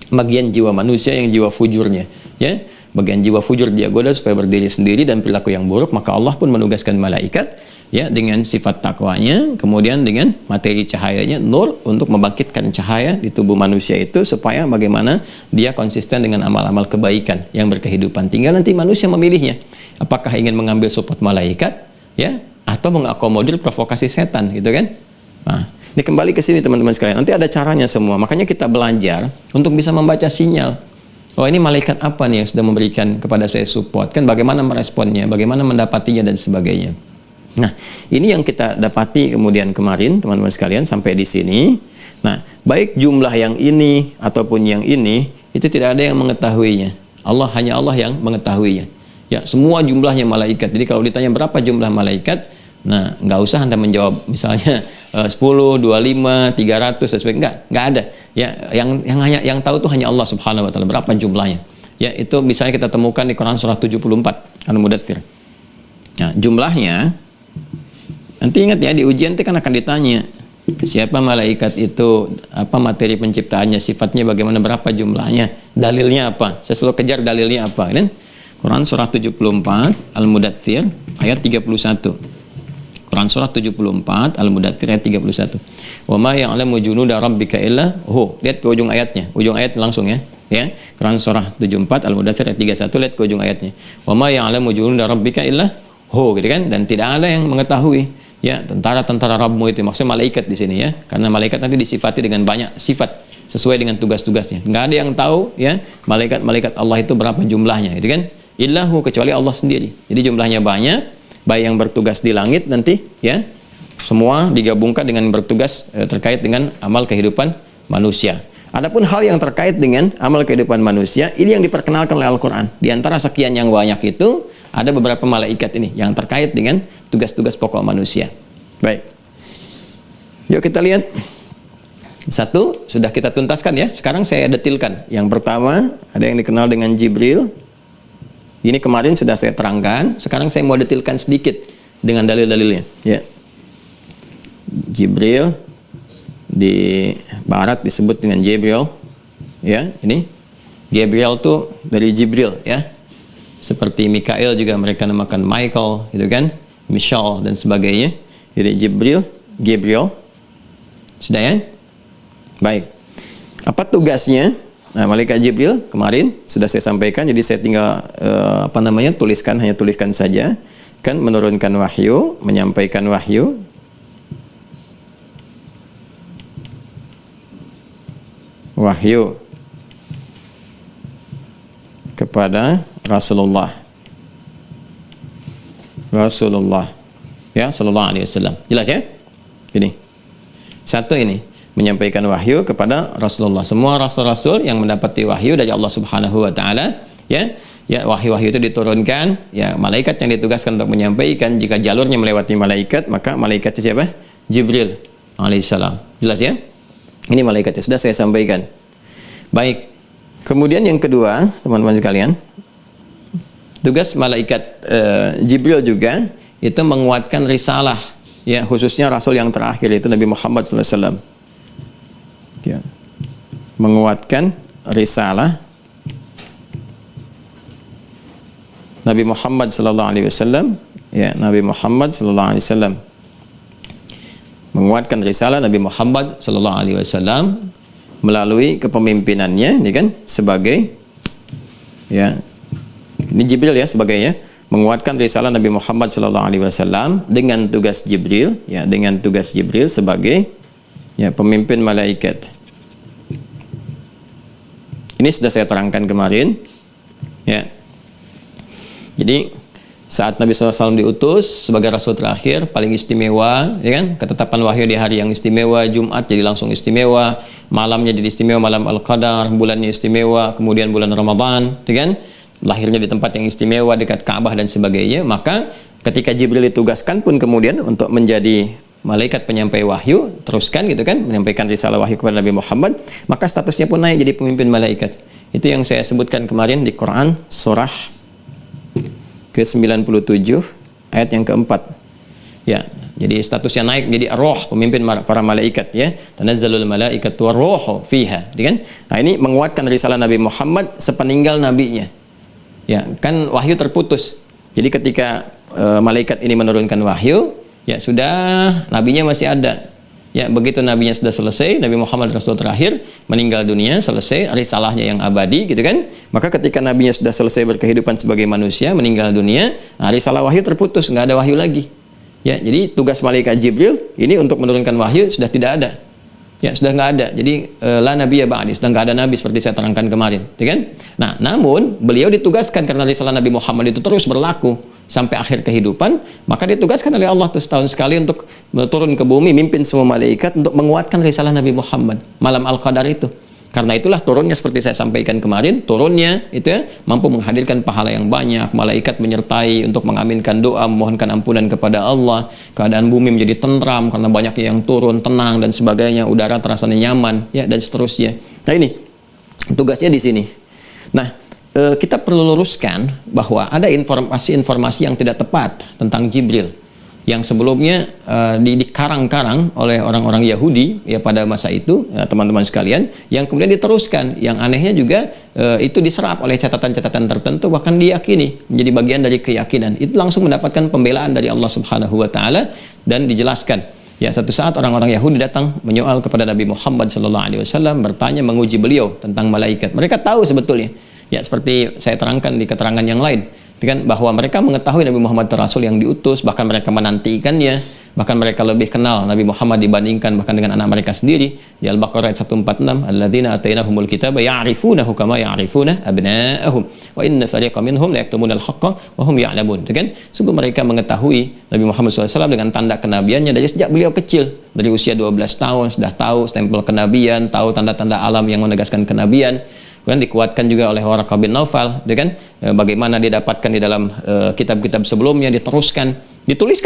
S1: bagian jiwa manusia yang jiwa fujurnya, ya, bagian jiwa fujur dia goda supaya berdiri sendiri dan perilaku yang buruk. Maka Allah pun menugaskan malaikat, ya, dengan sifat takwanya, kemudian dengan materi cahayanya, nur, untuk membangkitkan cahaya di tubuh manusia itu supaya bagaimana dia konsisten dengan amal-amal kebaikan yang berkehidupan. Tinggal nanti manusia memilihnya, apakah ingin mengambil support malaikat, ya, atau mengakomodir provokasi setan, gitu kan. Nah, ini kembali ke sini teman-teman sekalian, nanti ada caranya semua. Makanya kita belajar untuk bisa membaca sinyal. Oh, ini malaikat apa nih yang sudah memberikan kepada saya support, kan bagaimana meresponnya, bagaimana mendapatinya dan sebagainya. Nah, ini yang kita dapati kemudian kemarin teman-teman sekalian sampai di sini. Nah, baik jumlah yang ini ataupun yang ini, itu tidak ada yang mengetahuinya. Hanya Allah yang mengetahuinya. Ya, semua jumlahnya malaikat. Jadi kalau ditanya berapa jumlah malaikat, nah, nggak usah Anda menjawab misalnya 10, 25, 300 dan sebagainya. Nggak ada. Ya, yang tahu itu hanya Allah Subhanahu wa taala berapa jumlahnya. Ya, itu misalnya kita temukan di Quran surah 74 Al-Mudaththir. Nah, jumlahnya nanti ingat ya, di ujian itu kan akan ditanya siapa malaikat itu, apa materi penciptaannya, sifatnya bagaimana, berapa jumlahnya, dalilnya apa. Saya selalu kejar dalilnya apa, kan? Quran surah 74 Al-Mudaththir ayat 31. Quran surah 74 Al-Mudaththir ayat 31. Wa ma ya'lamu junuda rabbika illa hu. Lihat ke ujung ayatnya. Ujung ayat langsung ya. Ya. Quran surah 74 Al-Mudaththir ayat 31, lihat ke ujung ayatnya. Wa ma ya'lamu junuda rabbika illa hu, gitu kan? Dan tidak ada yang mengetahui ya tentara-tentara Rabbmu itu, maksudnya malaikat di sini ya, karena malaikat nanti disifati dengan banyak sifat sesuai dengan tugas-tugasnya. Nggak ada yang tahu ya malaikat Allah itu berapa jumlahnya, gitu kan? Illahu, kecuali Allah sendiri. Jadi jumlahnya banyak, baik yang bertugas di langit nanti ya, semua digabungkan dengan bertugas terkait dengan amal kehidupan manusia. Adapun hal yang terkait dengan amal kehidupan manusia, ini yang diperkenalkan oleh Al-Quran. Di antara sekian yang banyak itu, ada beberapa malaikat ini yang terkait dengan tugas-tugas pokok manusia. Baik. Yuk kita lihat. Satu, sudah kita tuntaskan ya. Sekarang saya detilkan. Yang pertama, ada yang dikenal dengan Jibril. Ini kemarin sudah saya terangkan. Sekarang saya mau detilkan sedikit dengan dalil-dalilnya. Ya. Jibril di barat disebut dengan Jibril. Ya, ini. Gabriel tuh dari Jibril ya. Seperti Mikael juga mereka namakan Michael, gitu kan? Michal dan sebagainya. Jadi Gabriel. Sudah ya? Baik. Apa tugasnya? Nah, malaikat Jibril kemarin sudah saya sampaikan, jadi saya tinggal tuliskan saja. Kan menurunkan wahyu, menyampaikan wahyu. Wahyu kepada Rasulullah ya sallallahu alaihi wasallam. Jelas ya? Ini. Satu ini menyampaikan wahyu kepada Rasulullah. Semua rasul-rasul yang mendapati wahyu dari Allah Subhanahu wa taala ya. Ya, wahyu-wahyu itu diturunkan, ya malaikat yang ditugaskan untuk menyampaikan. Jika jalurnya melewati malaikat, maka malaikatnya siapa? Jibril alaihissalam. Jelas ya? Ini malaikatnya sudah saya sampaikan. Baik. Kemudian yang kedua, teman-teman sekalian, tugas malaikat Jibril juga itu menguatkan risalah, ya khususnya Rasul yang terakhir itu Nabi Muhammad SAW. Ya, menguatkan risalah Nabi Muhammad SAW. Ya, Nabi Muhammad SAW menguatkan risalah Nabi Muhammad SAW melalui kepemimpinannya, ini kan sebagai ya. Ini Jibril ya sebagai ya, menguatkan risalah Nabi Muhammad SAW dengan tugas Jibril ya, dengan tugas Jibril sebagai ya pemimpin malaikat. Ini sudah saya terangkan kemarin ya. Jadi saat Nabi SAW diutus sebagai Rasul terakhir paling istimewa, ya kan? Ketetapan wahyu di hari yang istimewa, Jumat jadi langsung istimewa, malamnya jadi istimewa, malam Al-Qadar, bulannya istimewa, kemudian bulan Ramadan, ya kan? Lahirnya di tempat yang istimewa dekat Ka'bah dan sebagainya. Maka ketika Jibril ditugaskan pun kemudian untuk menjadi malaikat penyampai wahyu, teruskan gitu kan, menyampaikan risalah wahyu kepada Nabi Muhammad, maka statusnya pun naik jadi pemimpin malaikat. Itu yang saya sebutkan kemarin di Quran surah ke-97 ayat yang keempat. Ya, jadi statusnya naik jadi roh, pemimpin para malaikat ya. Tanazzalul malaikatu war-ruhu fiha, kan? Nah, ini menguatkan risalah Nabi Muhammad sepeninggal nabinya. Ya, kan wahyu terputus. Jadi ketika malaikat ini menurunkan wahyu, ya sudah nabinya masih ada. Ya, begitu nabinya sudah selesai, Nabi Muhammad Rasul terakhir meninggal dunia, selesai risalahnya yang abadi gitu kan. Maka ketika nabinya sudah selesai berkehidupan sebagai manusia, meninggal dunia, nah, risalah wahyu terputus, nggak ada wahyu lagi. Ya, jadi tugas malaikat Jibril ini untuk menurunkan wahyu sudah tidak ada. Ya, sudah nggak ada. Jadi la nabiyya ba'di, sudah nggak ada nabi seperti saya terangkan kemarin, ya kan? Nah, namun beliau ditugaskan karena risalah Nabi Muhammad itu terus berlaku sampai akhir kehidupan, maka ditugaskan oleh Allah tuh setahun sekali untuk turun ke bumi, mimpin semua malaikat untuk menguatkan risalah Nabi Muhammad malam Al-Qadar itu. Karena itulah turunnya seperti saya sampaikan kemarin, turunnya itu ya mampu menghadirkan pahala yang banyak, malaikat menyertai untuk mengaminkan doa, memohonkan ampunan kepada Allah, keadaan bumi menjadi tentram karena banyaknya yang turun, tenang dan sebagainya, udara terasa nyaman, ya dan seterusnya. Nah ini tugasnya di sini. Nah, kita perlu luruskan bahwa ada informasi-informasi yang tidak tepat tentang Jibril yang sebelumnya dikarang-karang oleh orang-orang Yahudi ya pada masa itu, ya, teman-teman sekalian, yang kemudian diteruskan. Yang anehnya juga itu diserap oleh catatan-catatan tertentu, bahkan diyakini menjadi bagian dari keyakinan. Itu langsung mendapatkan pembelaan dari Allah Subhanahu wa taala dan dijelaskan. Ya, satu saat orang-orang Yahudi datang menyoal kepada Nabi Muhammad SAW, bertanya, menguji beliau tentang malaikat. Mereka tahu sebetulnya, ya seperti saya terangkan di keterangan yang lain, kan, bahwa mereka mengetahui Nabi Muhammad itu Rasul yang diutus, bahkan mereka menantikannya, bahkan mereka lebih kenal Nabi Muhammad dibandingkan bahkan dengan anak mereka sendiri. Di Al-Baqarah ayat 146, alladzina atainahumul kitaba ya'rifunahu kama ya'rifuna abna'ahum wa inna fariqan minhum la yaktumunal haqqa wa hum ya'lamun. Kan, sungguh mereka mengetahui Nabi Muhammad SAW dengan tanda kenabiannya dari sejak beliau kecil, dari usia 12 tahun sudah tahu stempel kenabian, tahu tanda-tanda alam yang menegaskan kenabian. Kemudian dikuatkan juga oleh Waraqah bin Naufal, kan? Bagaimana didapatkan di dalam kitab-kitab sebelumnya, dituliskan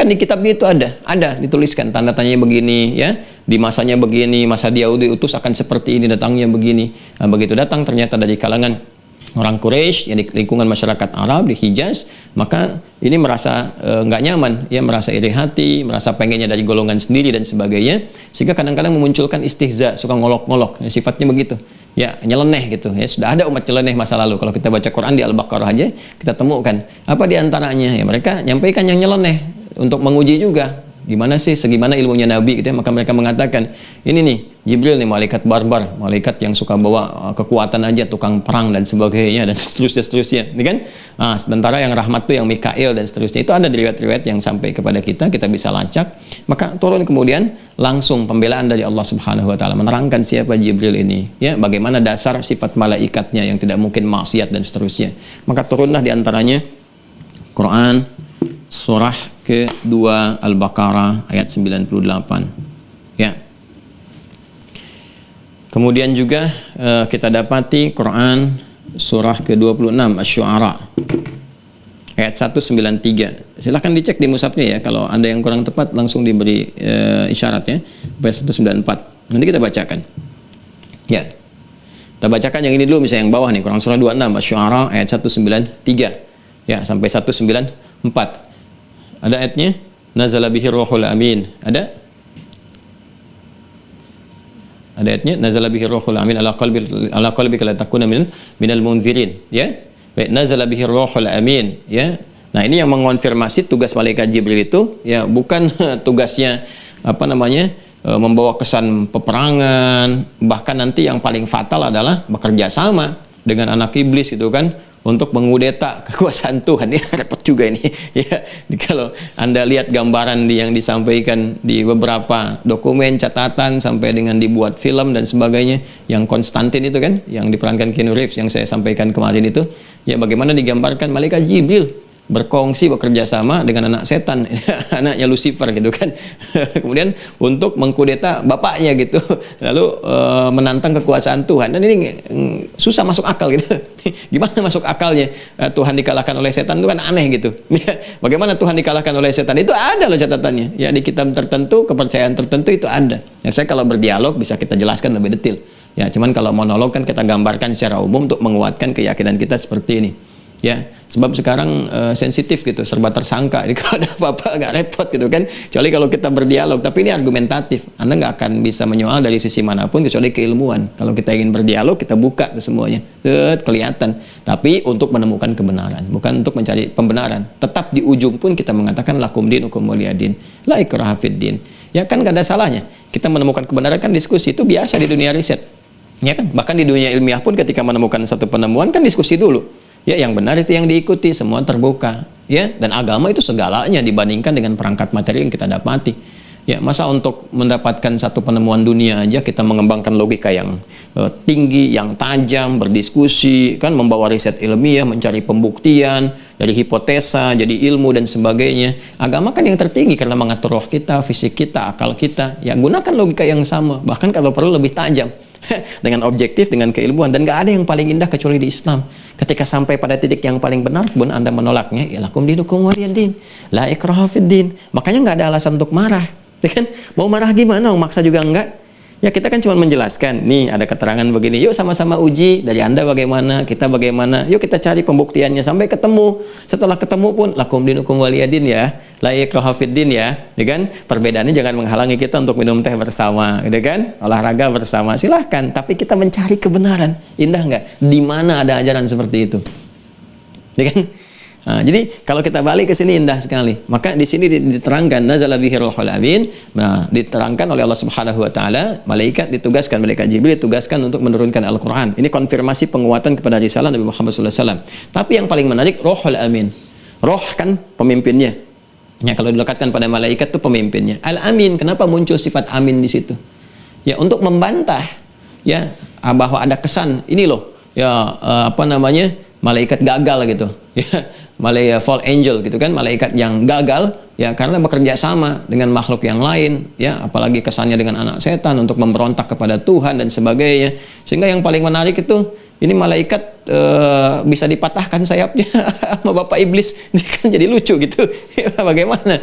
S1: di kitabnya itu ada dituliskan tanda tanya begini, ya di masanya begini, masa dia diutus akan seperti ini, datangnya begini. Nah, begitu datang ternyata dari kalangan orang Quraisy yang di lingkungan masyarakat Arab di Hijaz, maka ini merasa nggak nyaman, ya merasa iri hati, merasa pengennya dari golongan sendiri dan sebagainya, sehingga kadang-kadang memunculkan istihza, suka ngolok-ngolok, ya, sifatnya begitu. Ya, nyeleneh gitu. Ya, sudah ada umat nyeleneh masa lalu. Kalau kita baca Quran di Al-Baqarah aja kita temukan. Apa di antaranya? Ya, mereka nyampaikan yang nyeleneh untuk menguji juga. Gimana sih, segimana ilmunya Nabi gitu ya. Maka mereka mengatakan, ini nih Jibril nih malaikat barbar, malaikat yang suka bawa kekuatan aja, tukang perang dan sebagainya dan seterusnya, ini kan? Nah, sementara yang rahmat tuh yang Mikail dan seterusnya. Itu ada di riwayat-riwayat yang sampai kepada kita bisa lacak. Maka turun kemudian langsung pembelaan dari Allah Subhanahu wa taala menerangkan siapa Jibril ini, ya, bagaimana dasar sifat malaikatnya yang tidak mungkin maksiat dan seterusnya. Maka turunlah di antaranya Quran surah ke-2 Al-Baqarah ayat 98. Ya. Kemudian juga kita dapati Quran surah ke-26 Asy-Syu'ara ayat 193. Silahkan dicek di mushafnya ya, kalau ada yang kurang tepat langsung diberi isyarat ya. Ayat 194. Nanti kita bacakan. Ya. Kita bacakan yang ini dulu, misalnya yang bawah nih, Quran surah 26 Asy-Syu'ara ayat 193. Ya, sampai 194. Ada ayatnya, nazala bihi ruhul amin. Ada ayatnya, nazala bihi ruhul amin ala qalbika la takuna minal munzirin, ya. Baik, nazala bihi ruhul amin, ya. Nah, ini yang mengonfirmasi tugas malaikat Jibril itu, ya, bukan tugasnya apa namanya? Membawa kesan peperangan, bahkan nanti yang paling fatal adalah bekerja sama dengan anak iblis itu kan, untuk mengudeta kekuasaan Tuhan. Ya, repot juga ini. Ya, kalau Anda lihat gambaran yang disampaikan di beberapa dokumen, catatan, sampai dengan dibuat film dan sebagainya, yang Konstantin itu kan, yang diperankan Keanu Reeves yang saya sampaikan kemarin itu, ya bagaimana digambarkan malaikat Jibril berkongsi, bekerja sama dengan anak setan, anaknya Lucifer gitu kan. Kemudian untuk mengkudeta bapaknya gitu, lalu menantang kekuasaan Tuhan. Dan ini susah masuk akal gitu. Gimana masuk akalnya Tuhan dikalahkan oleh setan, itu kan aneh gitu. Bagaimana Tuhan dikalahkan oleh setan? Itu ada loh catatannya. Ya, di kitab tertentu, kepercayaan tertentu itu ada. Ya, saya kalau berdialog bisa kita jelaskan lebih detail. Ya, cuman kalau monolog kan kita gambarkan secara umum untuk menguatkan keyakinan kita seperti ini. Ya, sebab sekarang sensitif gitu, serba tersangka. Jadi kalau ada apa-apa agak repot gitu kan. Kecuali kalau kita berdialog, tapi ini argumentatif. Anda nggak akan bisa menyoal dari sisi manapun kecuali keilmuan. Kalau kita ingin berdialog, kita buka ke semuanya, kelihatan. Tapi untuk menemukan kebenaran, bukan untuk mencari pembenaran. Tetap di ujung pun kita mengatakan lakum dinukum waliyadin, la ikraha fid din. Ya kan, nggak ada salahnya. Kita menemukan kebenaran kan diskusi, itu biasa di dunia riset. Ya kan, bahkan di dunia ilmiah pun ketika menemukan satu penemuan kan diskusi dulu. Ya, yang benar itu yang diikuti, semua terbuka. Ya, dan agama itu segalanya dibandingkan dengan perangkat materi yang kita dapati. Ya, masa untuk mendapatkan satu penemuan dunia aja kita mengembangkan logika yang tinggi, yang tajam, berdiskusi, kan membawa riset ilmiah, mencari pembuktian, dari hipotesa jadi ilmu dan sebagainya. Agama kan yang tertinggi karena mengatur roh kita, fisik kita, akal kita. Ya gunakan logika yang sama, bahkan kalau perlu lebih tajam. Dengan objektif, dengan keilmuan, dan gak ada yang paling indah kecuali di Islam. Ketika sampai pada titik yang paling benar pun Anda menolaknya, ya lakum dinukum waliyadin, la ikraha fid din. Makanya nggak ada alasan untuk marah, ya kan? Mau marah gimana? Maksa juga enggak. Ya kita kan cuma menjelaskan, nih ada keterangan begini, yuk sama-sama uji, dari Anda bagaimana, kita bagaimana, yuk kita cari pembuktiannya sampai ketemu. Setelah ketemu pun lakum dinukum waliyadin ya, la ikraha fid din ya kan? Perbedaannya jangan menghalangi kita untuk minum teh bersama, gitu kan? Olahraga bersama, silahkan, tapi kita mencari kebenaran. Indah nggak? Di mana ada ajaran seperti itu? Ya kan? Nah, jadi kalau kita balik ke sini indah sekali. Maka di sini diterangkan nazala bihi ruhul amin. Nah, diterangkan oleh Allah Subhanahu wa taala, malaikat Jibril ditugaskan untuk menurunkan Al-Qur'an. Ini konfirmasi penguatan kepada risalah Nabi Muhammad SAW. Tapi yang paling menarik ruhul amin. Roh kan pemimpinnya. Ya, kalau dilekatkan pada malaikat itu pemimpinnya. Al-amin, kenapa muncul sifat amin di situ? Ya, untuk membantah ya bahwa ada kesan ini loh, ya malaikat gagal gitu. Ya, malaikat fall angel gitu kan, malaikat yang gagal ya karena bekerja sama dengan makhluk yang lain ya, apalagi kesannya dengan anak setan untuk memberontak kepada Tuhan dan sebagainya. Sehingga yang paling menarik itu ini malaikat bisa dipatahkan sayapnya sama bapak iblis, kan jadi lucu gitu. Bagaimana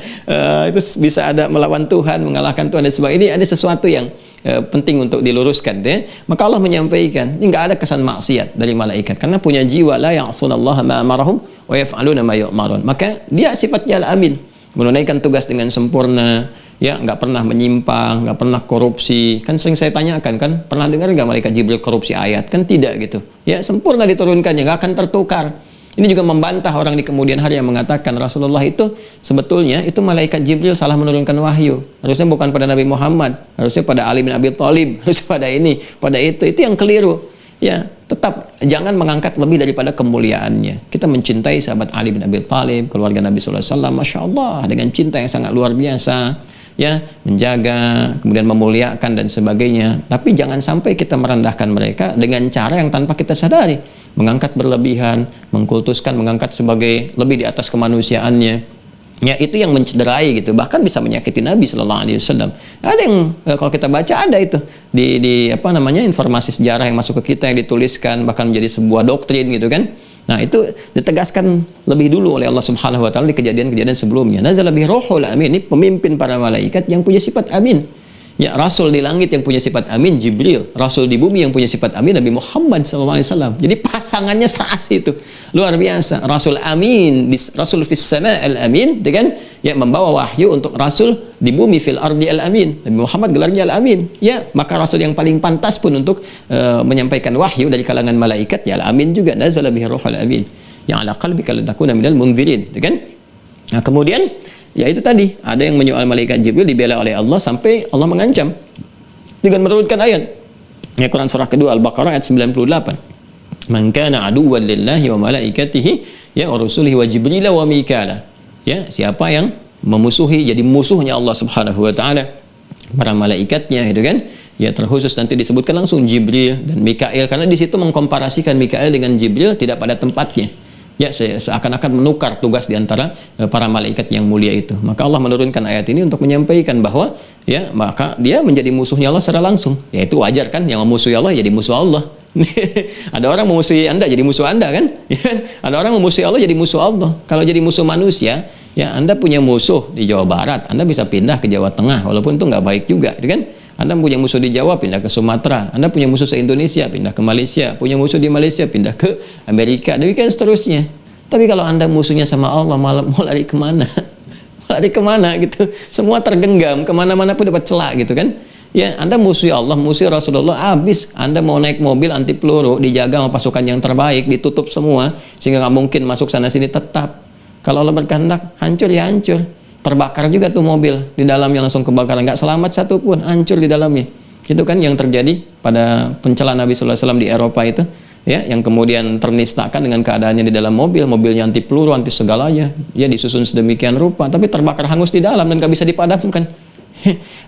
S1: itu bisa ada melawan Tuhan, mengalahkan Tuhan dan sebagainya. Ini ada sesuatu yang penting untuk diluruskan deh. Maka Allah menyampaikan ini nggak ada kesan maksiat dari malaikat karena punya jiwa la ya'sunallaha ma amarahum wa yaf'aluna ma yu'marun. Maka dia sifatnya al-amin, menunaikan tugas dengan sempurna ya, nggak pernah menyimpang, nggak pernah korupsi. Kan sering saya tanyakan kan, pernah dengar nggak malaikat Jibril korupsi ayat? Kan tidak gitu ya, sempurna diturunkannya, nggak akan tertukar. Ini juga membantah orang di kemudian hari yang mengatakan Rasulullah itu sebetulnya itu malaikat Jibril salah menurunkan wahyu. Harusnya bukan pada Nabi Muhammad, harusnya pada Ali bin Abi Thalib, harusnya pada ini, pada itu yang keliru. Ya, tetap jangan mengangkat lebih daripada kemuliaannya. Kita mencintai sahabat Ali bin Abi Thalib, keluarga Nabi sallallahu alaihi wasallam, Masya Allah, dengan cinta yang sangat luar biasa. Ya, menjaga, kemudian memuliakan dan sebagainya. Tapi jangan sampai kita merendahkan mereka dengan cara yang tanpa kita sadari, mengangkat berlebihan, mengkultuskan, mengangkat sebagai lebih di atas kemanusiaannya. Ya, itu yang mencederai gitu, bahkan bisa menyakiti Nabi Sallallahu Alaihi Wasallam. Ada yang kalau kita baca ada itu di informasi sejarah yang masuk ke kita yang dituliskan bahkan menjadi sebuah doktrin gitu kan. Nah, itu ditegaskan lebih dulu oleh Allah Subhanahu wa taala di kejadian-kejadian sebelumnya. Nazala bihi ruhul amin, ini pemimpin para malaikat yang punya sifat amin. Ya, rasul di langit yang punya sifat amin Jibril, rasul di bumi yang punya sifat amin Nabi Muhammad SAW. Jadi pasangannya seasli itu luar biasa. Rasul amin, rasul fis sama al amin, dengan ya membawa wahyu untuk rasul di bumi fil ardi al amin. Nabi Muhammad gelarnya al amin. Ya, maka rasul yang paling pantas pun untuk menyampaikan wahyu dari kalangan malaikat ya al amin juga. Nazala bihi ruhul amin yang ala qalbika litakuna minal munzirin, kan? Nah, kemudian ya itu tadi, ada yang menyoal malaikat Jibril, dibela oleh Allah sampai Allah mengancam dengan menurunkan ayat. Ya, Quran surah kedua Al-Baqarah ayat 98. Man kana aduwwan lillahi wa malaikatihi ya wa rusulihi wa Jibril wa Mikala. Ya, siapa yang memusuhi, jadi musuhnya Allah Subhanahu wa taala, para malaikatnya gitu kan. Ya, terkhusus nanti disebutkan langsung Jibril dan Mikail karena di situ mengkomparasikan Mikail dengan Jibril tidak pada tempatnya. Ya, seakan-akan menukar tugas di antara para malaikat yang mulia itu. Maka Allah menurunkan ayat ini untuk menyampaikan bahwa ya, maka dia menjadi musuhnya Allah secara langsung. Ya, itu wajar kan, yang memusuhi Allah jadi musuh Allah. Ada orang memusuhi Anda jadi musuh Anda kan? Ada orang memusuhi Allah jadi musuh Allah. Kalau jadi musuh manusia, ya Anda punya musuh di Jawa Barat, Anda bisa pindah ke Jawa Tengah walaupun itu nggak baik juga, kan? Anda punya musuh di Jawa, pindah ke Sumatera. Anda punya musuh se-Indonesia, pindah ke Malaysia. Punya musuh di Malaysia, pindah ke Amerika. Demikian seterusnya. Tapi kalau Anda musuhnya sama Allah, mau lari kemana? Lari kemana gitu? Semua tergenggam, kemana-mana pun dapat celah gitu kan? Ya, Anda musuh Allah, musuh Rasulullah, habis. Anda mau naik mobil anti peluru, dijaga sama pasukan yang terbaik, ditutup semua, sehingga nggak mungkin masuk sana-sini tetap. Kalau Allah berkehendak, hancur ya hancur. Terbakar juga tuh mobil di dalamnya, langsung kebakaran, nggak selamat satu pun, hancur di dalamnya. Itu kan yang terjadi pada pencela Nabi Sallallahu Alaihi Wasallam di Eropa itu, ya, yang kemudian ternistakan dengan keadaannya di dalam mobil, mobilnya anti peluru, anti segalanya, ya disusun sedemikian rupa, tapi terbakar hangus di dalam dan nggak bisa dipadamkan.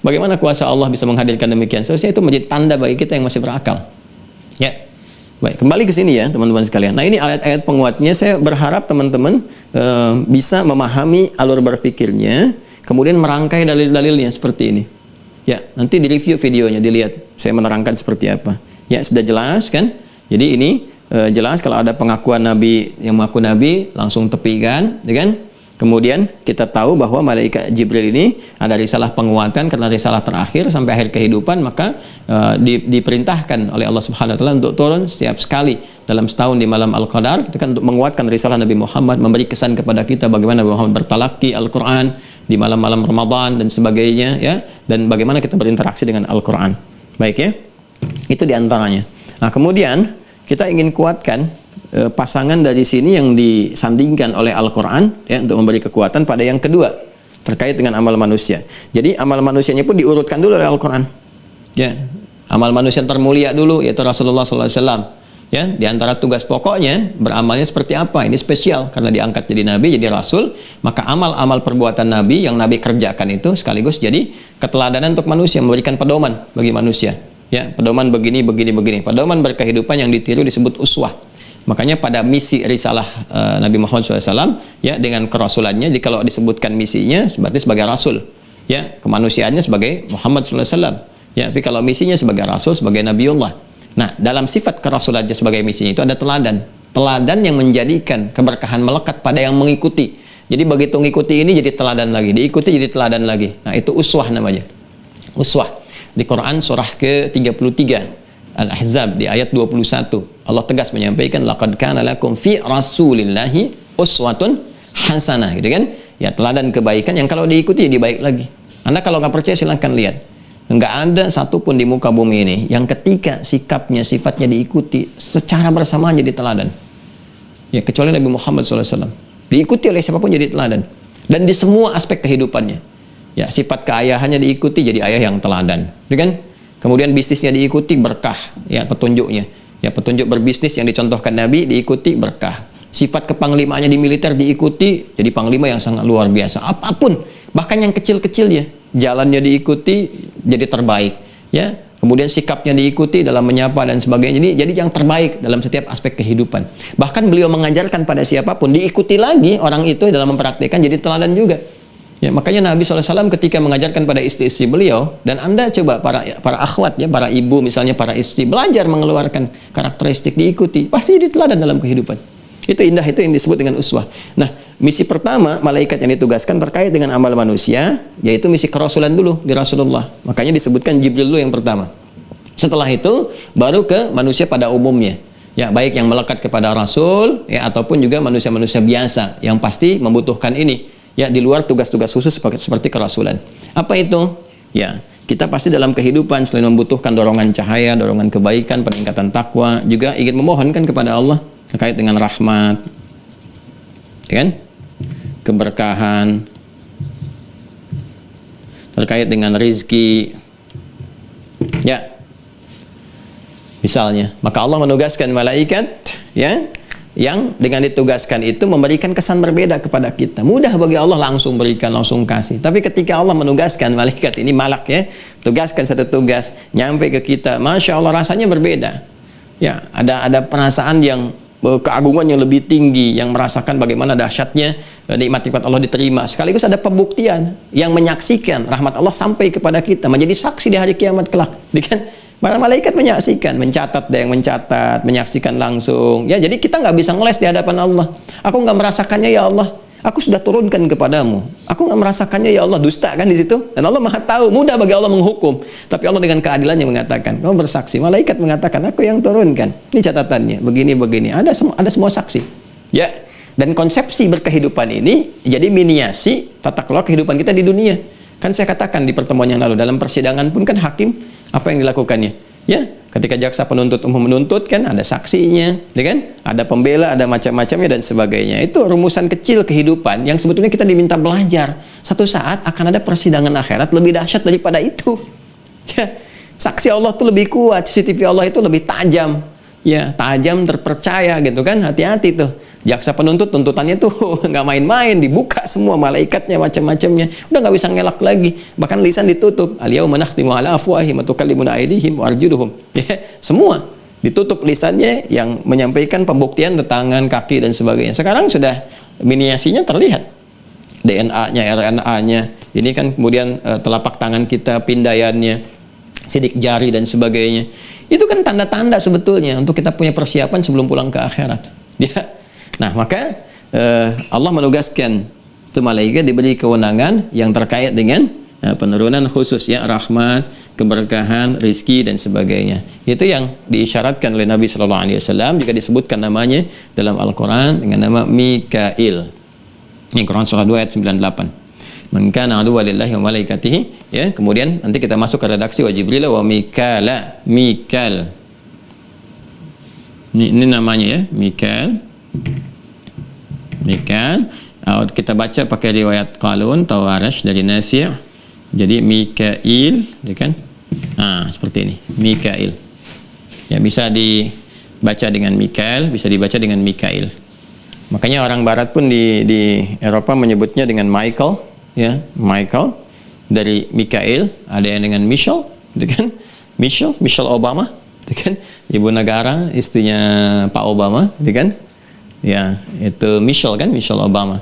S1: Bagaimana kuasa Allah bisa menghadirkan demikian? Seharusnya itu menjadi tanda bagi kita yang masih berakal. Ya, Baik, kembali ke sini ya teman-teman sekalian. Nah, ini ayat-ayat penguatnya. Saya berharap teman-teman bisa memahami alur berpikirnya, kemudian merangkai dalil-dalilnya seperti ini. Ya, nanti di review videonya, dilihat saya menerangkan seperti apa. Ya, sudah jelas kan? Jadi ini jelas kalau ada pengakuan Nabi yang mengaku Nabi, langsung tepikan, ya kan? Kemudian kita tahu bahwa malaikat Jibril ini ada risalah penguatan karena risalah terakhir sampai akhir kehidupan, maka diperintahkan oleh Allah Subhanahu wa taala untuk turun setiap sekali dalam setahun di malam Al-Qadar, itu kan untuk menguatkan risalah Nabi Muhammad, memberi kesan kepada kita bagaimana Nabi Muhammad bertalaki Al-Qur'an di malam-malam Ramadan dan sebagainya ya, dan bagaimana kita berinteraksi dengan Al-Qur'an. Baik ya. Itu diantaranya. Nah, kemudian kita ingin kuatkan pasangan dari sini yang disandingkan oleh Al-Quran ya, untuk memberi kekuatan pada yang kedua terkait dengan amal manusia. Jadi amal manusianya pun diurutkan dulu oleh Al-Quran ya. Amal manusia termulia dulu yaitu Rasulullah SAW ya. Di antara tugas pokoknya beramalnya seperti apa, ini spesial karena diangkat jadi Nabi, jadi Rasul. Maka amal-amal perbuatan Nabi yang Nabi kerjakan itu sekaligus jadi keteladanan untuk manusia, memberikan pedoman bagi manusia ya. Pedoman begini. Pedoman berkehidupan yang ditiru disebut uswah. Makanya pada misi risalah Nabi Muhammad SAW ya, dengan kerasulannya, jadi kalau disebutkan misinya berarti sebagai rasul ya, kemanusiaannya sebagai Muhammad SAW ya, tapi kalau misinya sebagai rasul, sebagai Nabiullah. Nah, dalam sifat kerasulannya sebagai misinya itu ada teladan yang menjadikan keberkahan melekat pada yang mengikuti. Jadi begitu mengikuti ini jadi teladan lagi, diikuti jadi teladan lagi. Nah, itu uswah namanya. Uswah di Quran surah ke-33 Al-Ahzab di ayat 21 Allah tegas menyampaikan laqad kana lakum fi rasulillahi uswatun hasanah, gitu kan ya, teladan kebaikan yang kalau diikuti jadi baik lagi. Anda kalau nggak percaya silahkan lihat, nggak ada satupun di muka bumi ini yang ketika sikapnya, sifatnya diikuti secara bersamaan jadi teladan ya, kecuali Nabi Muhammad SAW. Diikuti oleh siapapun jadi teladan, dan di semua aspek kehidupannya ya. Sifat keayahannya diikuti jadi ayah yang teladan, gitu kan. Kemudian bisnisnya diikuti, berkah ya, petunjuknya ya, petunjuk berbisnis yang dicontohkan Nabi diikuti, berkah. Sifat kepanglimaannya di militer diikuti, jadi panglima yang sangat luar biasa. Apapun, bahkan yang kecil-kecilnya, jalannya diikuti jadi terbaik ya. Kemudian sikapnya diikuti dalam menyapa dan sebagainya, jadi yang terbaik dalam setiap aspek kehidupan. Bahkan beliau mengajarkan pada siapapun diikuti lagi orang itu dalam mempraktikkan, jadi teladan juga. Ya, makanya Nabi SAW ketika mengajarkan pada istri-istri beliau, dan Anda coba para akhwat ya, para ibu misalnya, para istri belajar mengeluarkan karakteristik, diikuti, pasti diteladan dalam kehidupan. Itu indah, itu yang disebut dengan uswah. Nah, misi pertama malaikat yang ditugaskan terkait dengan amal manusia, yaitu misi kerasulan dulu di Rasulullah. Makanya disebutkan Jibril dulu yang pertama. Setelah itu baru ke manusia pada umumnya. Ya, baik yang melekat kepada Rasul ya, ataupun juga manusia-manusia biasa yang pasti membutuhkan ini. Ya, di luar tugas-tugas khusus seperti kerasulan. Apa itu? Ya, kita pasti dalam kehidupan selain membutuhkan dorongan cahaya, dorongan kebaikan, peningkatan takwa, juga ingin memohonkan kepada Allah terkait dengan rahmat, ya kan? Keberkahan, terkait dengan rizki, ya. Misalnya, maka Allah menugaskan malaikat, ya, yang dengan ditugaskan itu memberikan kesan berbeda kepada kita. Mudah bagi Allah langsung berikan, langsung kasih. Tapi ketika Allah menugaskan malaikat ini, malak ya, tugaskan satu tugas, nyampe ke kita, Masya Allah rasanya berbeda. Ya, ada perasaan yang keagungan yang lebih tinggi, yang merasakan bagaimana dahsyatnya nikmat-nikmat Allah diterima. Sekaligus ada pembuktian yang menyaksikan rahmat Allah sampai kepada kita, menjadi saksi di hari kiamat kelak. Kan? Para malaikat menyaksikan, mencatat, ada yang mencatat, menyaksikan langsung. Ya, jadi kita nggak bisa ngeles di hadapan Allah. Aku nggak merasakannya ya Allah. Aku sudah turunkan kepadamu. Aku nggak merasakannya ya Allah. Dusta kan di situ. Dan Allah Maha tahu. Mudah bagi Allah menghukum. Tapi Allah dengan keadilannya mengatakan, kamu bersaksi. Malaikat mengatakan, aku yang turunkan. Ini catatannya. Begini. Ada semua saksi. Ya. Dan konsepsi berkehidupan ini jadi miniasi tata kelola kehidupan kita di dunia. Kan saya katakan di pertemuan yang lalu, dalam persidangan pun kan hakim apa yang dilakukannya? Ya, ketika jaksa penuntut umum menuntut kan ada saksinya, ya kan? Ada pembela, ada macam-macamnya dan sebagainya. Itu rumusan kecil kehidupan yang sebetulnya kita diminta belajar. Satu saat akan ada persidangan akhirat lebih dahsyat daripada itu. Ya, saksi Allah itu lebih kuat, CCTV Allah itu lebih tajam. Ya, tajam, terpercaya gitu kan. Hati-hati tuh. Jaksa penuntut tuntutannya tuh nggak main-main, dibuka semua malaikatnya macam-macamnya, udah nggak bisa ngelak lagi, bahkan lisan ditutup. Al-yauma nakhtimu ala afwahihim wa tukallimuna aydihim wa arjuluhum. Ya, semua ditutup lisannya, yang menyampaikan pembuktian tangan, kaki dan sebagainya. Sekarang sudah miniasinya terlihat, DNA-nya, RNA-nya. Ini kan kemudian telapak tangan kita, pindaiannya, sidik jari dan sebagainya. Itu kan tanda-tanda sebetulnya untuk kita punya persiapan sebelum pulang ke akhirat. Ya. Nah, maka Allah menugaskan itu malaikat diberi kewenangan yang terkait dengan penurunan khusus, ya, rahmat, keberkahan, rizki dan sebagainya. Itu yang diisyaratkan oleh Nabi Sallallahu Alaihi Wasallam, juga disebutkan namanya dalam Al-Quran dengan nama Mikail. Ini Quran surah 2 ayat 98. Man kana aduwwan lillahi wa malaikatihi, ya. Kemudian nanti kita masuk ke redaksi wa Jibril wa Mikail. Ini namanya, ya, Mikail. Kita baca pakai riwayat Qalun Tawarash dari Nafi'. Jadi Mikail, ya kan? Nah, seperti ini, Mikail. Ya, bisa dibaca dengan Mikail, bisa dibaca dengan Mikail. Makanya orang barat pun di Eropa menyebutnya dengan Michael, ya, Michael dari Mikail. Ada yang dengan Michelle, gitu kan? Michelle Obama, gitu kan? Ibu negara, istrinya Pak Obama, gitu kan? Ya, itu Michelle kan, Michelle Obama.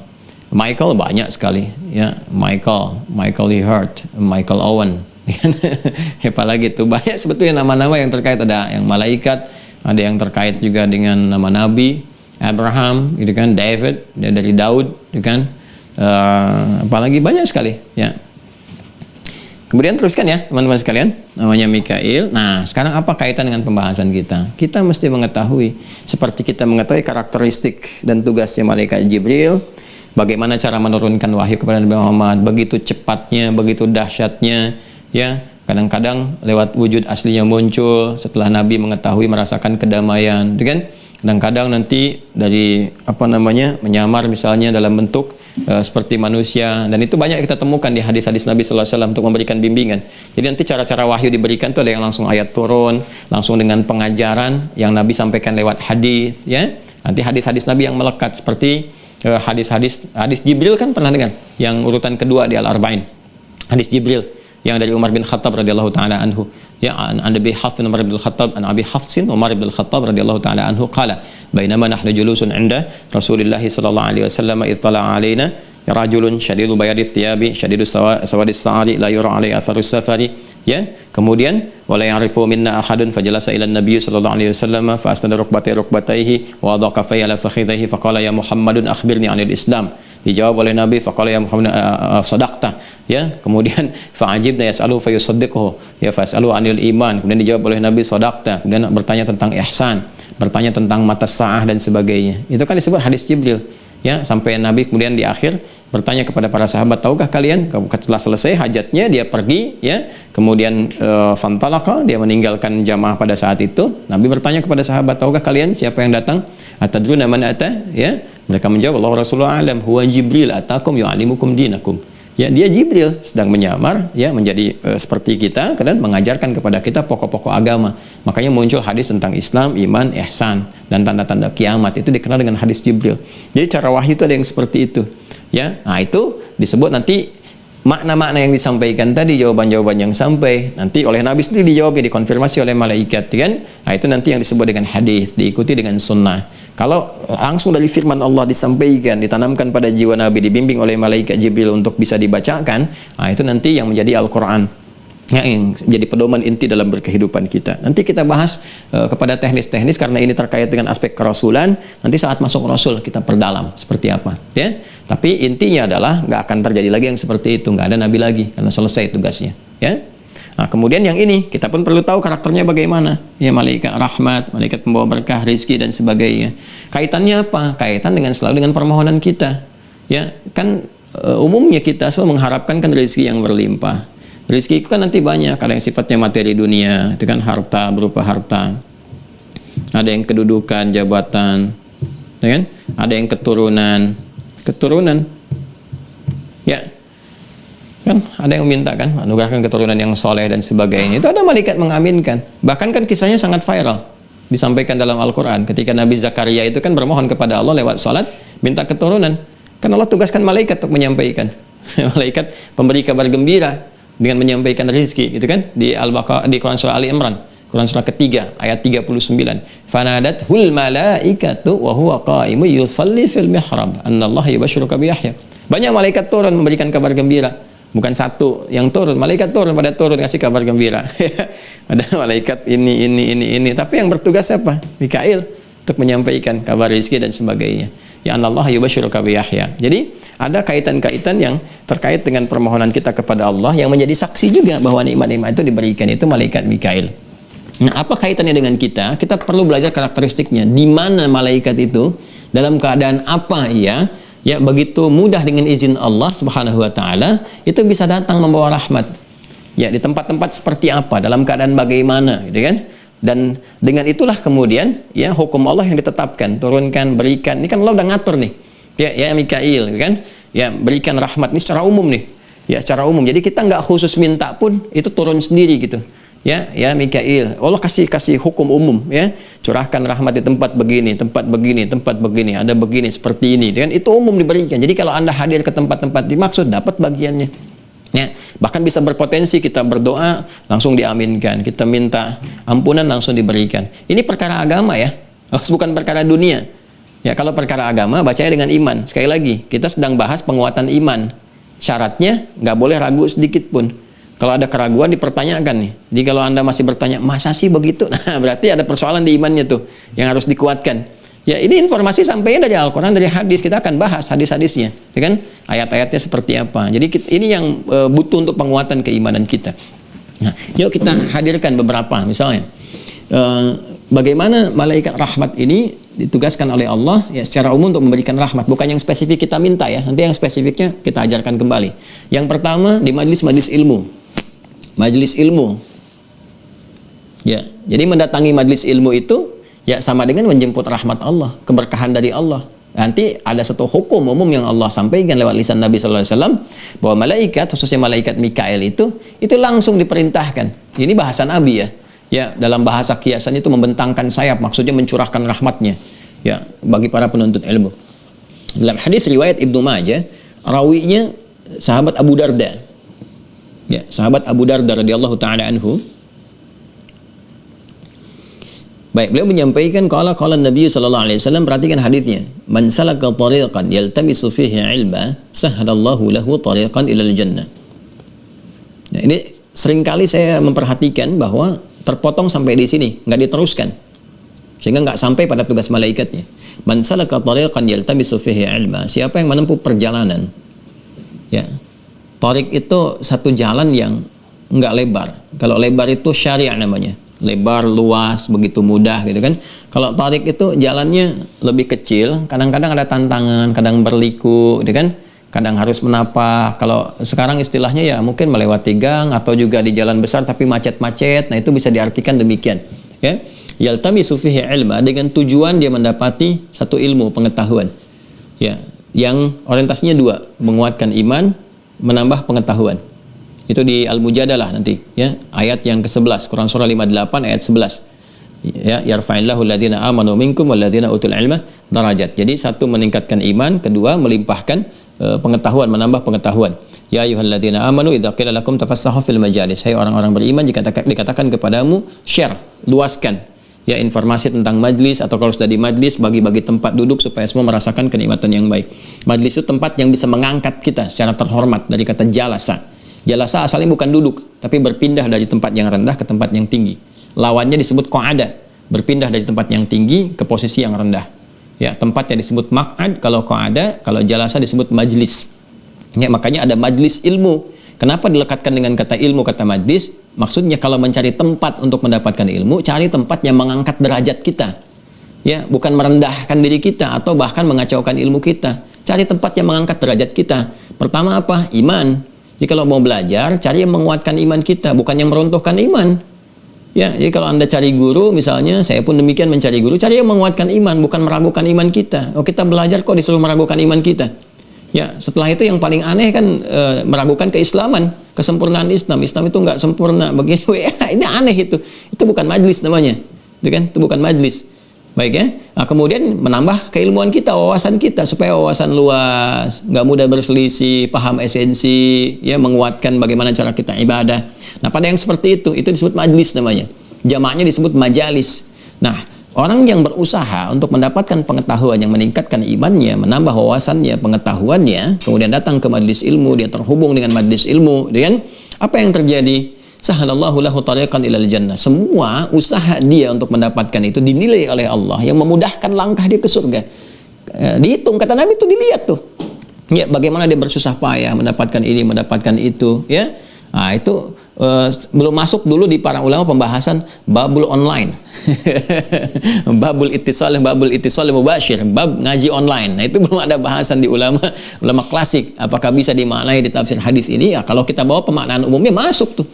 S1: Michael banyak sekali, ya, Michael Lee Hurt, Michael Owen. Apalagi itu banyak sebetulnya nama-nama yang terkait, ada yang malaikat, ada yang terkait juga dengan nama nabi, Abraham, gitu kan, David, ya, dari Daud, gitu kan. Apalagi banyak sekali, ya. Kemudian teruskan, ya, teman-teman sekalian, namanya Mikail. Nah, sekarang apa kaitan dengan pembahasan kita? Kita mesti mengetahui, seperti kita mengetahui karakteristik dan tugasnya malaikat Jibril, bagaimana cara menurunkan wahyu kepada Nabi Muhammad, begitu cepatnya, begitu dahsyatnya, ya. Kadang-kadang lewat wujud aslinya muncul setelah Nabi mengetahui, merasakan kedamaian, kan? Kadang-kadang nanti dari menyamar misalnya dalam bentuk seperti manusia, dan itu banyak kita temukan di hadis-hadis Nabi Sallallahu Alaihi Wasallam untuk memberikan bimbingan. Jadi nanti cara-cara wahyu diberikan itu ada yang langsung ayat turun, langsung dengan pengajaran yang Nabi sampaikan lewat hadis, ya. Nanti hadis-hadis Nabi yang melekat seperti hadis Jibril, kan pernah dengar yang urutan kedua di Al-Arba'in, hadis Jibril yang dari Umar bin Khattab radhiyallahu taala anhu, ya, an Abi Hafs Umar bin Khattab, an Abi Hafsin Umar bin Khattab radhiyallahu taala anhu qala bainama nahnu julusun 'inda Rasulillah sallallahu alaihi wasallam idh tala'a alaina rajulun syadidul bayadi thiyabi syadidus sawadis sa'ali la yura alaihi atharus safari, ya. Kemudian wala ya'rifu minna ahadun fajalasa ila an-nabiy sallallahu alaihi wasallam fa asnada rukbatayhi wa wada'a kaffayhi ala fakhidhihi faqala ya Muhammadun akhbirni 'anil Islam. Dijawab oleh Nabi, faqala ya Muhammad sadaqta, ya. Kemudian fa'ajibna yas'alu fayusaddiquhu, ya, fas'alu 'anil iman. Kemudian dijawab oleh Nabi sadaqta. Kemudian bertanya tentang ihsan, bertanya tentang mata sa'ah dan sebagainya. Itu kan disebut hadis Jibril, ya. Sampai Nabi kemudian di akhir bertanya kepada para sahabat, tahukah kalian, setelah selesai hajatnya dia pergi, ya. Kemudian fantalaka, dia meninggalkan jamaah pada saat itu. Nabi bertanya kepada sahabat, tahukah kalian siapa yang datang? Atadruna man ata, ya. Mereka menjawab, Allah Rasulullah alam, huwa Jibril atakum yu'alimukum dinakum. Ya, dia Jibril sedang menyamar, ya, menjadi seperti kita, dan mengajarkan kepada kita pokok-pokok agama. Makanya muncul hadis tentang Islam, iman, ihsan, dan tanda-tanda kiamat. Itu dikenal dengan hadis Jibril. Jadi cara wahyu itu ada yang seperti itu, ya. Nah, itu disebut nanti makna-makna yang disampaikan tadi, jawaban-jawaban yang sampai nanti oleh Nabi sendiri dijawabnya, dikonfirmasi oleh malaikat, kan? Nah, itu nanti yang disebut dengan hadis, diikuti dengan sunnah. Kalau langsung dari firman Allah disampaikan, ditanamkan pada jiwa Nabi, dibimbing oleh malaikat Jibril untuk bisa dibacakan, nah itu nanti yang menjadi Al-Quran, ya, yang menjadi pedoman inti dalam berkehidupan kita. Nanti kita bahas kepada teknis-teknis, karena ini terkait dengan aspek kerasulan. Nanti saat masuk Rasul kita perdalam seperti apa, ya. Tapi intinya adalah nggak akan terjadi lagi yang seperti itu, nggak ada Nabi lagi, karena selesai tugasnya, ya. Nah, kemudian yang ini kita pun perlu tahu karakternya bagaimana, ya, malaikat rahmat, malaikat pembawa berkah, rezeki dan sebagainya. Kaitannya apa? Kaitan dengan selalu dengan permohonan kita, ya. Kan umumnya kita selalu mengharapkan kan rezeki yang berlimpah. Rezeki itu kan nanti banyak, ada yang sifatnya materi dunia, itu kan harta, berupa harta. Ada yang kedudukan, jabatan, ya kan? Ada yang keturunan, ya. Kan ada yang minta kan, anugerahkan keturunan yang soleh dan sebagainya. Itu ada malaikat mengaminkan. Bahkan kan kisahnya sangat viral, disampaikan dalam Al-Quran. Ketika Nabi Zakaria itu kan bermohon kepada Allah lewat salat, minta keturunan. Kan Allah tugaskan malaikat untuk menyampaikan. Malaikat pemberi kabar gembira dengan menyampaikan rezeki, gitu kan? Di Al-Baqarah, di Quran surah Ali Imran. Quran surah ketiga ayat 39. Fanadathul malaikatu wa huwa qa'imun yusalli fil mihrab annallaha yubashshiruka bi Yahya. Banyak malaikat turun memberikan kabar gembira. Bukan satu yang turun, malaikat turun kasih kabar gembira. Ada malaikat ini. Tapi yang bertugas apa? Mikail untuk menyampaikan kabar rezeki dan sebagainya. Ya Allah yubashshiruka bi Yahya. Jadi ada kaitan-kaitan yang terkait dengan permohonan kita kepada Allah yang menjadi saksi juga bahwa nikmat-nikmat itu diberikan itu malaikat Mikail. Nah, apa kaitannya dengan kita? Kita perlu belajar karakteristiknya. Di mana malaikat itu dalam keadaan apa ia ya begitu mudah dengan izin Allah Subhanahu wa taala itu bisa datang membawa rahmat. Ya, di tempat-tempat seperti apa, dalam keadaan bagaimana gitu kan? Dan dengan itulah kemudian ya hukum Allah yang ditetapkan, turunkan, berikan. Ini kan Allah udah ngatur nih. Ya Mikail gitu kan? Ya, berikan rahmat ini secara umum nih. Ya, secara umum. Jadi kita nggak khusus minta pun itu turun sendiri gitu. Ya Mikail, Allah kasih hukum umum ya, curahkan rahmat di tempat begini, ada begini seperti ini, kan itu umum diberikan. Jadi kalau Anda hadir ke tempat-tempat dimaksud dapat bagiannya. Ya, bahkan bisa berpotensi kita berdoa langsung diaminkan, kita minta ampunan langsung diberikan. Ini perkara agama ya, bukan perkara dunia. Ya, kalau perkara agama bacanya dengan iman. Sekali lagi, kita sedang bahas penguatan iman. Syaratnya nggak boleh ragu sedikit pun. Kalau ada keraguan dipertanyakan nih. Jadi kalau Anda masih bertanya, masa sih begitu? Nah, berarti ada persoalan di imannya tuh yang harus dikuatkan. Ya, ini informasi sampainya dari Al-Quran, dari hadis. Kita akan bahas hadis-hadisnya, ya kan? Ayat-ayatnya seperti apa. Jadi ini yang butuh untuk penguatan keimanan kita. Nah, yuk kita hadirkan beberapa. Misalnya, bagaimana malaikat rahmat ini ditugaskan oleh Allah ya secara umum untuk memberikan rahmat, bukan yang spesifik kita minta ya. Nanti yang spesifiknya kita ajarkan kembali. Yang pertama di majelis ilmu. Majelis ilmu. Ya, jadi mendatangi majelis ilmu itu ya sama dengan menjemput rahmat Allah, keberkahan dari Allah. Nanti ada satu hukum umum yang Allah sampaikan lewat lisan Nabi sallallahu alaihi wasallam bahwa malaikat, khususnya malaikat Mikail itu langsung diperintahkan. Ini bahasa Nabi ya. Ya, dalam bahasa kiasan itu membentangkan sayap, maksudnya mencurahkan rahmatnya ya bagi para penuntut ilmu. Dalam hadis riwayat Ibnu Majah, rawinya sahabat Abu Darda. Ya, sahabat Abu Darda radhiyallahu taala anhu. Baik, beliau menyampaikan qala Nabi sallallahu alaihi wasallam, perhatikan hadisnya. Man salaka tariqan yaltamisu fihi ilma, sahhalallahu lahu tariqan ilal jannah. Nah, ini seringkali saya memperhatikan bahwa terpotong sampai di sini, nggak diteruskan. Sehingga nggak sampai pada tugas malaikatnya. Man salaka tariqan yaltamisu fihi ilma, siapa yang menempuh perjalanan. Ya. Tariq itu satu jalan yang nggak lebar. Kalau lebar itu syariah namanya. Lebar, luas, begitu mudah gitu kan. Kalau tariq itu jalannya lebih kecil, kadang-kadang ada tantangan, kadang berliku gitu kan. Kadang harus menapak. Kalau sekarang istilahnya ya mungkin melewati gang atau juga di jalan besar tapi macet-macet. Nah, itu bisa diartikan demikian, ya. Yaltamisu fihi ilma, dengan tujuan dia mendapati satu ilmu, pengetahuan. Ya, yang orientasinya dua, menguatkan iman, menambah pengetahuan. Itu di Al-Mujadalah nanti ya, ayat yang ke-11 Quran surah 58 ayat 11. Ya, yarfa'illahu alladhina amanu minkum walladhina utul ilma darajat. Jadi satu meningkatkan iman, kedua melimpahkan pengetahuan, menambah pengetahuan. Ya ayyuhalladzina amanu idza qila lakum tafassahu fil majalis. Hai orang-orang beriman, jika dikatakan kepadamu share, luaskan ya informasi tentang majlis, atau kalau sudah di majlis bagi-bagi tempat duduk supaya semua merasakan kenikmatan yang baik. Majlis itu tempat yang bisa mengangkat kita secara terhormat, dari kata jalasa. Jalasa asalnya bukan duduk, tapi berpindah dari tempat yang rendah ke tempat yang tinggi. Lawannya disebut qa'ada, berpindah dari tempat yang tinggi ke posisi yang rendah. Ya, tempatnya disebut maq'ad kalau qa'ada, kalau jalasa disebut majlis. Ya, makanya ada majlis ilmu. Kenapa dilekatkan dengan kata ilmu, kata majlis? Maksudnya kalau mencari tempat untuk mendapatkan ilmu, cari tempat yang mengangkat derajat kita. Ya, bukan merendahkan diri kita atau bahkan mengacaukan ilmu kita. Cari tempat yang mengangkat derajat kita. Pertama apa? Iman. Jadi kalau mau belajar, cari yang menguatkan iman kita, bukan yang meruntuhkan iman. Ya, jadi kalau Anda cari guru, misalnya saya pun demikian mencari guru, cari yang menguatkan iman, bukan meragukan iman kita. Oh, kita belajar kok disuruh meragukan iman kita. Ya, setelah itu yang paling aneh kan meragukan keislaman, kesempurnaan Islam. Islam itu nggak sempurna begini. Ini aneh itu. Itu bukan majlis namanya. Itu kan? Itu bukan majlis. Baik ya. Nah, kemudian menambah keilmuan kita, wawasan kita supaya wawasan luas, nggak mudah berselisih, paham esensi, ya menguatkan bagaimana cara kita ibadah. Nah, pada yang seperti itu disebut majlis namanya.
S2: Jamaknya disebut majalis. Nah, orang yang berusaha untuk mendapatkan pengetahuan yang meningkatkan imannya, menambah wawasannya, pengetahuannya, kemudian datang ke majelis ilmu, dia terhubung dengan majelis ilmu, dengan apa yang terjadi? Sahalallahu lahu tariqan ilal jannah. Semua usaha dia untuk mendapatkan itu dinilai oleh Allah yang memudahkan langkah dia ke surga. Dihitung, kata Nabi itu dilihat tuh. Ya, bagaimana dia bersusah payah mendapatkan ini, mendapatkan itu, ya. Nah, itu belum masuk dulu di para ulama pembahasan babul online. babul ittisal mubasyir, bab ngaji online. Nah, itu belum ada bahasan di ulama klasik. Apakah bisa dimaknai di tafsir hadis ini? Ya, kalau kita bawa pemaknaan umumnya masuk tuh.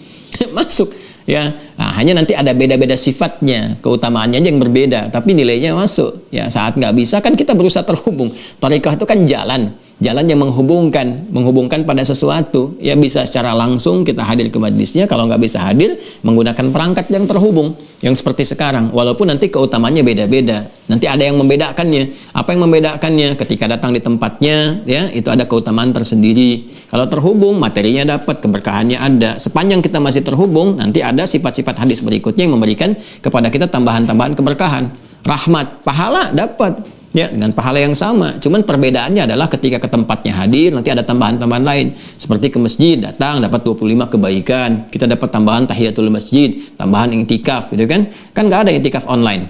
S2: Masuk, ya. Nah, hanya nanti ada beda-beda sifatnya, keutamaannya yang berbeda, tapi nilainya masuk. Ya, saat nggak bisa kan kita berusaha terhubung. Thariqah itu kan jalan yang menghubungkan pada sesuatu. Ya, bisa secara langsung kita hadir ke majlisnya, kalau nggak bisa hadir menggunakan perangkat yang terhubung, yang seperti sekarang. Walaupun nanti keutamaannya beda-beda, nanti ada yang membedakannya. Apa yang membedakannya? Ketika datang di tempatnya, ya, itu ada keutamaan tersendiri. Kalau terhubung, materinya dapat, keberkahannya ada. Sepanjang kita masih terhubung, nanti ada sifat-sifat hadis berikutnya yang memberikan kepada kita tambahan-tambahan keberkahan, rahmat, pahala dapat. Ya, dengan pahala yang sama. Cuman perbedaannya adalah ketika ke tempatnya hadir, nanti ada tambahan-tambahan lain. Seperti ke masjid, datang dapat 25 kebaikan. Kita dapat tambahan tahiyatul masjid, tambahan iktikaf, gitu kan? Kan nggak ada iktikaf online.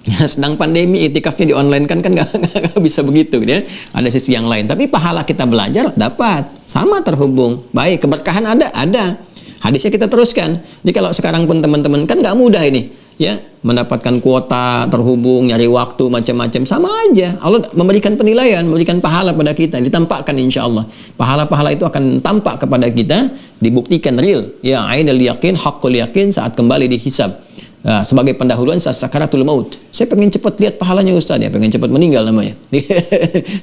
S2: Ya, sedang pandemi iktikafnya di online kan nggak bisa begitu, gitu ya. Ada sisi yang lain. Tapi pahala kita belajar dapat, sama terhubung. Baik, keberkahan ada. Hadisnya kita teruskan. Jadi kalau sekarang pun teman-teman kan nggak mudah ini, ya, mendapatkan kuota, terhubung, nyari waktu, macam-macam, sama aja. Allah memberikan penilaian, memberikan pahala pada kita, ditampakkan insya Allah. Pahala-pahala itu akan tampak kepada kita, dibuktikan real. Ya, ainul yakin, haqqul yakin saat kembali dihisab. Nah, sebagai pendahuluan saat sakaratul maut. Saya pengen cepat lihat pahalanya Ustaz, ya, pengen cepat meninggal namanya.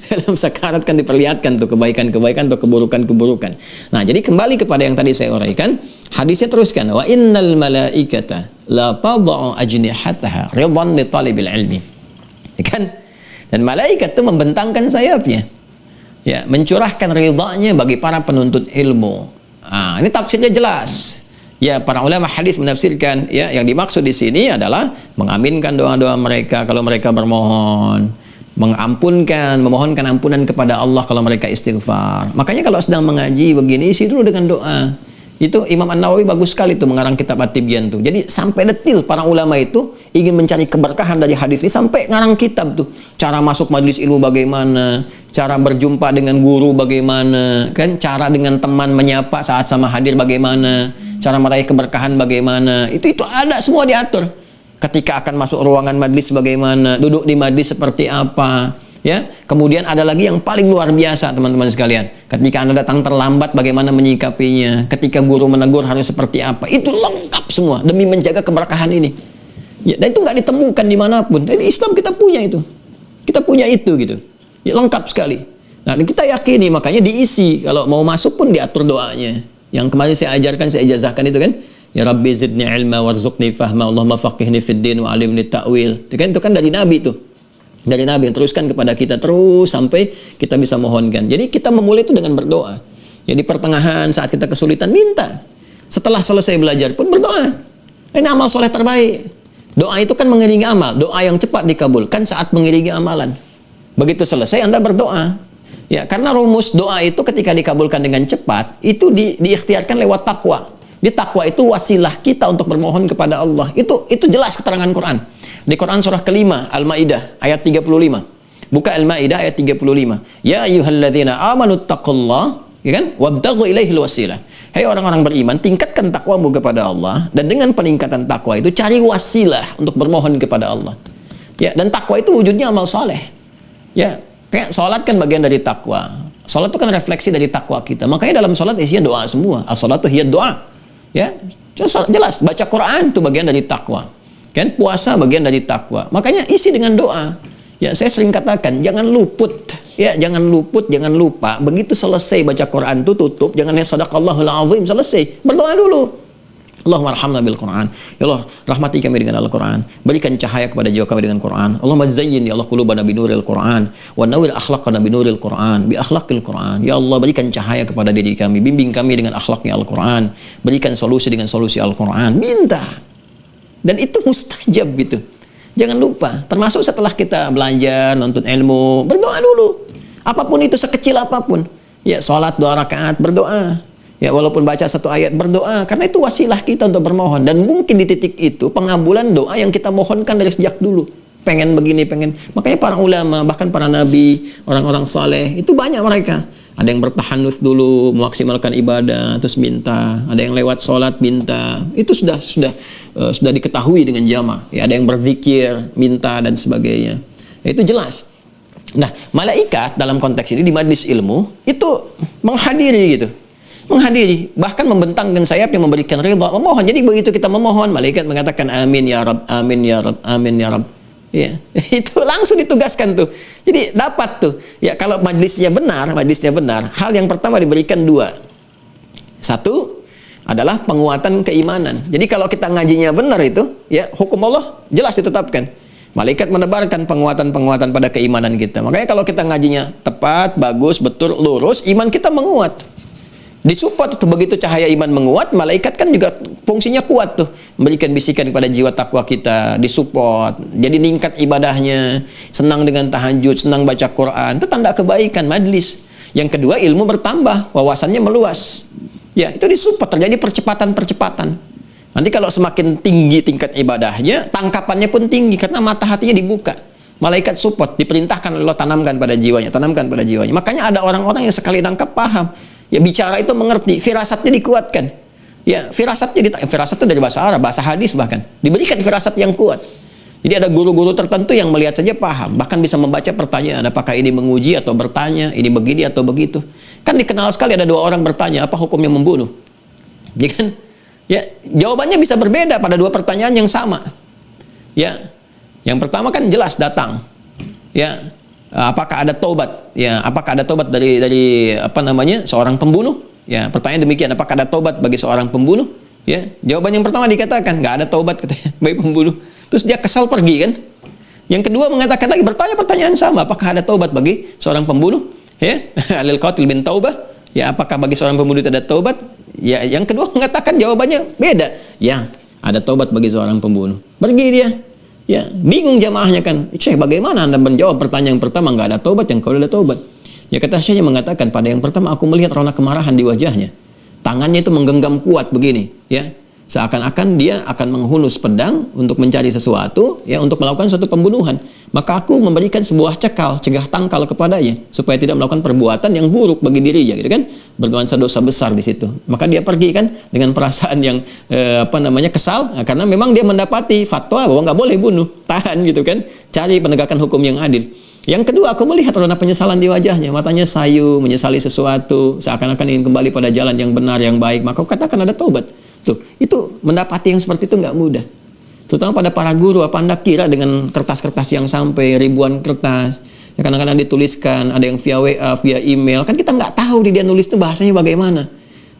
S2: Dalam sakarat kan diperlihatkan tuh kebaikan-kebaikan atau keburukan-keburukan. Nah, jadi kembali kepada yang tadi saya uraikan, hadisnya teruskan, wa innal malaikata la tad'u ajnihataha ridwan li talibil ilmi. Ya kan? Dan malaikat itu membentangkan sayapnya. Ya, mencurahkan ridhanya bagi para penuntut ilmu. Nah, ini tafsirnya jelas. Ya, para ulama hadis menafsirkan, ya, yang dimaksud di sini adalah mengaminkan doa-doa mereka kalau mereka bermohon, memohonkan ampunan kepada Allah kalau mereka istighfar. Makanya kalau sedang mengaji begini, isi dulu dengan doa. Itu Imam An-Nawawi bagus sekali tuh mengarang kitab At-Tibyan tuh. Jadi sampai detil para ulama itu ingin mencari keberkahan dari hadis ini, sampai ngarang kitab tuh. Cara masuk majelis ilmu bagaimana, cara berjumpa dengan guru bagaimana, kan, cara dengan teman menyapa saat sama hadir bagaimana, cara meraih keberkahan bagaimana, itu ada semua diatur. Ketika akan masuk ruangan majlis bagaimana, duduk di majlis seperti apa, ya. Kemudian ada lagi yang paling luar biasa teman-teman sekalian. Ketika Anda datang terlambat bagaimana menyikapinya, ketika guru menegur harus seperti apa, itu lengkap semua demi menjaga keberkahan ini. Ya, dan itu nggak ditemukan dimanapun. Dan Islam kita punya itu, gitu. Ya, lengkap sekali. Nah, kita yakini, makanya diisi. Kalau mau masuk pun diatur doanya. Yang kemarin saya ajarkan, saya ijazahkan itu kan, ya Rabbi zidni ilma warzuqni fahma Allahumma faqihni fid din wa alimni ta'wil. Itu kan dari Nabi itu. Dari Nabi yang teruskan kepada kita terus sampai kita bisa mohonkan. Jadi kita memulai itu dengan berdoa. Ya, di pertengahan saat kita kesulitan minta. Setelah selesai belajar pun berdoa. Ini amal soleh terbaik. Doa itu kan mengiringi amal. Doa yang cepat dikabulkan saat mengiringi amalan. Begitu selesai Anda berdoa. Ya, karena rumus doa itu ketika dikabulkan dengan cepat, itu diikhtiarkan lewat takwa. Di takwa itu wasilah kita untuk bermohon kepada Allah. Itu jelas keterangan Quran. Di Quran surah kelima, Al-Maidah ayat 35. Buka Al-Maidah ayat 35. Ya ayyuhalladzina amanu taqullah, ya kan? Wabtaghu ilaihil wasilah. Hai orang-orang beriman, tingkatkan takwamu kepada Allah, dan dengan peningkatan takwa itu cari wasilah untuk bermohon kepada Allah. Ya, dan takwa itu wujudnya amal saleh. Ya, kayak sholat kan bagian dari takwa. Sholat itu kan refleksi dari takwa kita. Makanya dalam sholat isinya doa semua. As-sholatu hiya doa. Ya, jelas. Baca Quran itu bagian dari takwa. Kan, puasa bagian dari takwa. Makanya isi dengan doa. Ya, saya sering katakan, jangan luput. Ya, jangan lupa. Begitu selesai baca Quran itu tutup. Jangan ya sadaqallahul azim, selesai. Berdoa dulu. Allahumma arhamna bil Quran. Ya Allah, rahmati kami dengan Al-Quran. Berikan cahaya kepada jiwa kami dengan Quran. Allahumma zayyin ya Allah qulubana binuril Quran wa nawwir akhlaqana binuril Quran bi akhlaqil Quran. Ya Allah, berikan cahaya kepada diri kami, bimbing kami dengan akhlaknya Al-Quran. Berikan solusi dengan solusi Al-Quran. Minta. Dan itu mustajab gitu. Jangan lupa, termasuk setelah kita belajar, nonton ilmu, berdoa dulu. Apapun itu, sekecil apapun. Ya, sholat 2 rakaat, berdoa. Ya, walaupun baca 1 ayat, berdoa. Karena itu wasilah kita untuk bermohon. Dan mungkin di titik itu, pengabulan doa yang kita mohonkan dari sejak dulu. Pengen begini, pengen. Makanya para ulama, bahkan para nabi, orang-orang saleh, itu banyak mereka. Ada yang bertahanus dulu, memaksimalkan ibadah, terus minta. Ada yang lewat sholat, minta. Itu sudah diketahui dengan jamaah. Ya, ada yang berzikir, minta, dan sebagainya. Ya, itu jelas. Nah, malaikat dalam konteks ini di majlis ilmu itu menghadiri gitu. Menghadiri, bahkan membentangkan sayap yang memberikan ridha, memohon. Jadi begitu kita memohon, malaikat mengatakan amin ya Rabb, amin ya Rabb, amin ya Rabb. Ya, itu langsung ditugaskan tuh. Jadi dapat tuh. Ya, kalau majlisnya benar, hal yang pertama diberikan 2. 1 adalah penguatan keimanan. Jadi kalau kita ngajinya benar itu, ya hukum Allah jelas ditetapkan. Malaikat menebarkan penguatan-penguatan pada keimanan kita. Makanya kalau kita ngajinya tepat, bagus, betul, lurus, iman kita menguat. Disupport tuh, begitu cahaya iman menguat, malaikat kan juga fungsinya kuat tuh. Memberikan bisikan kepada jiwa takwa kita, disupport. Jadi meningkat ibadahnya, senang dengan tahajud, senang baca Quran. Itu tanda kebaikan majlis. Yang kedua, ilmu bertambah, wawasannya meluas. Ya, itu disupport, terjadi percepatan-percepatan. Nanti kalau semakin tinggi tingkat ibadahnya, tangkapannya pun tinggi karena mata hatinya dibuka. Malaikat support, diperintahkan Allah tanamkan pada jiwanya, Makanya ada orang-orang yang sekali nangkap paham. Ya, bicara itu mengerti, firasatnya dikuatkan. Ya, firasat itu dari bahasa Arab, bahasa hadis bahkan. Diberikan firasat yang kuat. Jadi ada guru-guru tertentu yang melihat saja paham, bahkan bisa membaca pertanyaan, apakah ini menguji atau bertanya, ini begini atau begitu. Kan dikenal sekali ada 2 orang bertanya, apa hukumnya membunuh? Ya kan? Ya, jawabannya bisa berbeda pada 2 pertanyaan yang sama. Ya, yang pertama kan jelas datang. Ya, apakah ada taubat? Ya, apakah ada taubat dari seorang pembunuh? Ya, pertanyaan demikian, apakah ada taubat bagi seorang pembunuh? Ya, jawaban yang pertama dikatakan nggak ada taubat katanya bagi pembunuh. Terus dia kesal pergi kan? Yang kedua mengatakan lagi, bertanya pertanyaan sama, apakah ada taubat bagi seorang pembunuh? Ya, alil qatil bin taubah. Ya, apakah bagi seorang pembunuh itu ada taubat? Ya, yang kedua mengatakan jawabannya beda. Ya, ada taubat bagi seorang pembunuh. Pergi dia. Ya, bingung jamaahnya kan. Syekh, bagaimana Anda menjawab pertanyaan yang pertama nggak ada taubat, yang kedua ada taubat? Ya, kata Syekhnya mengatakan, pada yang pertama aku melihat rona kemarahan di wajahnya. Tangannya itu menggenggam kuat begini, ya. Seakan-akan dia akan menghunus pedang untuk mencari sesuatu, ya, untuk melakukan suatu pembunuhan. Maka aku memberikan sebuah cegah tangkal kepadanya supaya tidak melakukan perbuatan yang buruk bagi dirinya, gitu kan? Bernuansa dosa besar di situ. Maka dia pergi kan dengan perasaan yang kesal, karena memang dia mendapati fatwa bahwa nggak boleh bunuh, tahan gitu kan? Cari penegakan hukum yang adil. Yang kedua, aku melihat rona penyesalan di wajahnya, matanya sayu, menyesali sesuatu, seakan-akan ingin kembali pada jalan yang benar, yang baik. Maka aku katakan ada taubat. Tuh, itu mendapati yang seperti itu nggak mudah. Terutama pada para guru, apa Anda kira dengan kertas-kertas yang sampai ribuan kertas, ya kadang-kadang dituliskan, ada yang via WA, via email, kan kita nggak tahu dia nulis itu bahasanya bagaimana,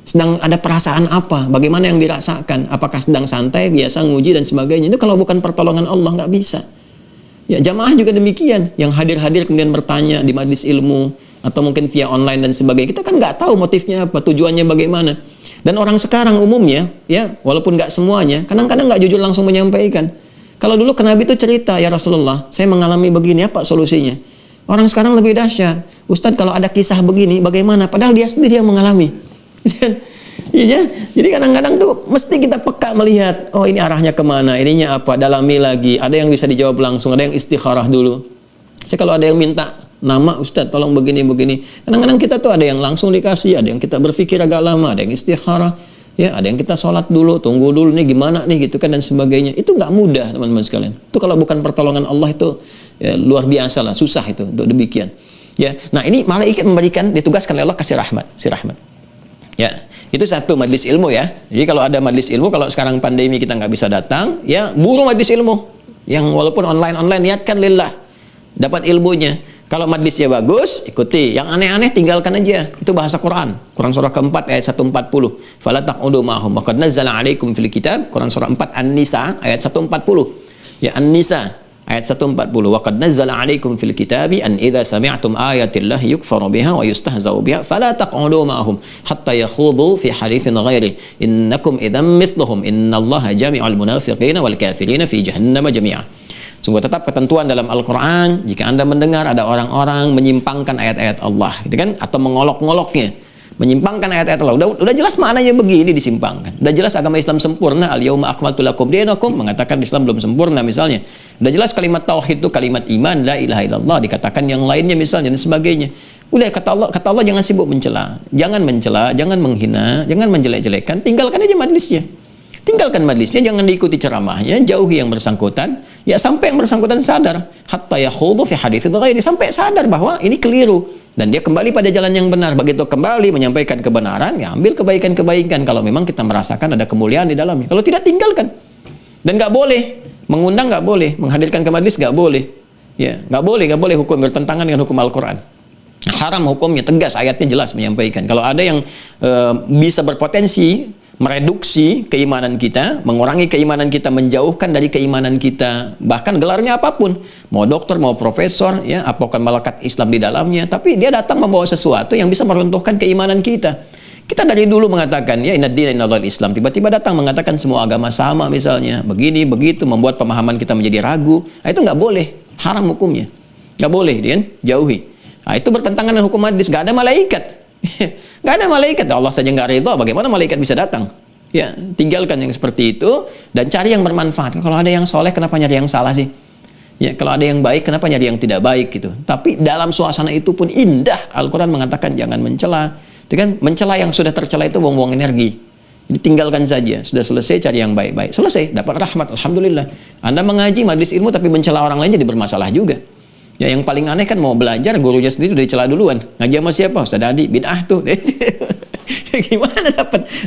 S2: sedang ada perasaan apa, bagaimana yang dirasakan, apakah sedang santai, biasa nguji dan sebagainya. Itu kalau bukan pertolongan Allah nggak bisa. Ya, jamaah juga demikian, yang hadir-hadir kemudian bertanya di majlis ilmu atau mungkin via online dan sebagainya, kita kan nggak tahu motifnya apa, tujuannya bagaimana. Dan orang sekarang umumnya, ya, walaupun nggak semuanya, kadang-kadang nggak jujur langsung menyampaikan. Kalau dulu ke Nabi itu cerita, ya Rasulullah, saya mengalami begini, apa solusinya? Orang sekarang lebih dahsyat. Ustadz, kalau ada kisah begini, bagaimana? Padahal dia sendiri yang mengalami. Ya, jadi kadang-kadang tuh mesti kita peka melihat, oh ini arahnya kemana, ininya apa, dalami lagi. Ada yang bisa dijawab langsung, ada yang istikharah dulu. Saya kalau ada yang minta nama, Ustadz tolong begini-begini. Kadang-kadang kita tuh ada yang langsung dikasih, ada yang kita berpikir agak lama, ada yang istikharah, ya, ada yang kita sholat dulu, tunggu dulu nih gimana nih gitu kan dan sebagainya. Itu nggak mudah teman-teman sekalian. Itu kalau bukan pertolongan Allah itu ya, luar biasa lah, susah itu untuk demikian. Ya, nah ini malaikat memberikan, ditugaskan oleh Allah kasih rahmat, si rahmat. Ya, itu satu majlis ilmu ya. Jadi kalau ada majlis ilmu, kalau sekarang pandemi kita nggak bisa datang, ya buru majlis ilmu. Yang walaupun online niatkan lillah, dapat ilmunya. Kalau majlisnya bagus, ikuti. Yang aneh-aneh tinggalkan aja. Itu bahasa Quran. Quran surah keempat ayat 140. Fala taq'udu ma'hum wa qad nazzala 'alaikum fil kitab. Quran surah 4 An-Nisa ayat 140. Ya, An-Nisa Ayat 140, wa qad nazzala 'alaikum fil kitabi an idza sami'tum ayatillahi yukfaru biha wa yustahza'u biha fala taq'udu ma'ahum hatta yakhudhu fi haditsin ghairi innakum idzam mithluhum innallaha jami'ul munafiqina wal kafirina fi jahannam jami'a. Sungguh tetap ketentuan dalam Al-Quran, jika Anda mendengar ada orang-orang menyimpangkan ayat-ayat Allah, gitu kan, atau mengolok-ngoloknya, menyimpangkan ayat-ayat Allah. Udah jelas maknanya begini disimpangkan. Udah jelas agama Islam sempurna, al-yauma akmaltu lakum dinakum, mengatakan Islam belum sempurna misalnya. Udah jelas kalimat tauhid itu kalimat iman, la ilaha illallah, dikatakan yang lainnya misalnya dan sebagainya. Udah kata Allah jangan sibuk mencela, jangan menghina, jangan menjelek-jelekkan, tinggalkan aja majlisnya. Tinggalkan majlisnya, jangan diikuti ceramahnya, jauhi yang bersangkutan, ya sampai yang bersangkutan sadar, hatta yakhudhu fi haditsin ghairi, sampai sadar bahwa ini keliru dan dia kembali pada jalan yang benar. Begitu kembali menyampaikan kebenaran, ya ambil kebaikan-kebaikan kalau memang kita merasakan ada kemuliaan di dalamnya. Kalau tidak, tinggalkan. Dan nggak boleh mengundang, nggak boleh menghadirkan ke majlis, nggak boleh. Ya, nggak boleh hukum bertentangan dengan hukum Al-Quran. Haram hukumnya, tegas, ayatnya jelas menyampaikan. Kalau ada yang bisa berpotensi mereduksi keimanan kita, mengurangi keimanan kita, menjauhkan dari keimanan kita, bahkan gelarnya apapun, mau dokter, mau profesor, ya, apakah melekat Islam di dalamnya, tapi dia datang membawa sesuatu yang bisa meruntuhkan keimanan kita. Kita dari dulu mengatakan, ya, inna dina indallahil Islam, tiba-tiba datang mengatakan semua agama sama misalnya, begini, begitu, membuat pemahaman kita menjadi ragu. Nah, itu nggak boleh, haram hukumnya. Nggak boleh, kan? Jauhi. Nah, itu bertentangan dengan hukum hadis, nggak ada malaikat. Nggak ada malaikat, Allah saja nggak ridha, bagaimana malaikat bisa datang? Ya, tinggalkan yang seperti itu dan cari yang bermanfaat. Kalau ada yang soleh, kenapa nyari yang salah sih? Ya, kalau ada yang baik, kenapa nyari yang tidak baik gitu? Tapi dalam suasana itu pun indah. Al-Quran mengatakan jangan mencela. Itu kan, mencela yang sudah tercela itu buang-buang energi. Jadi tinggalkan saja. Sudah selesai, cari yang baik-baik. Selesai, dapat rahmat, alhamdulillah. Anda mengaji majlis ilmu tapi mencela orang lain jadi bermasalah juga. Ya, yang paling aneh kan mau belajar, gurunya sendiri udah dicela duluan. Ngaji sama siapa? Ustaz Adi, bid'ah tuh. Gimana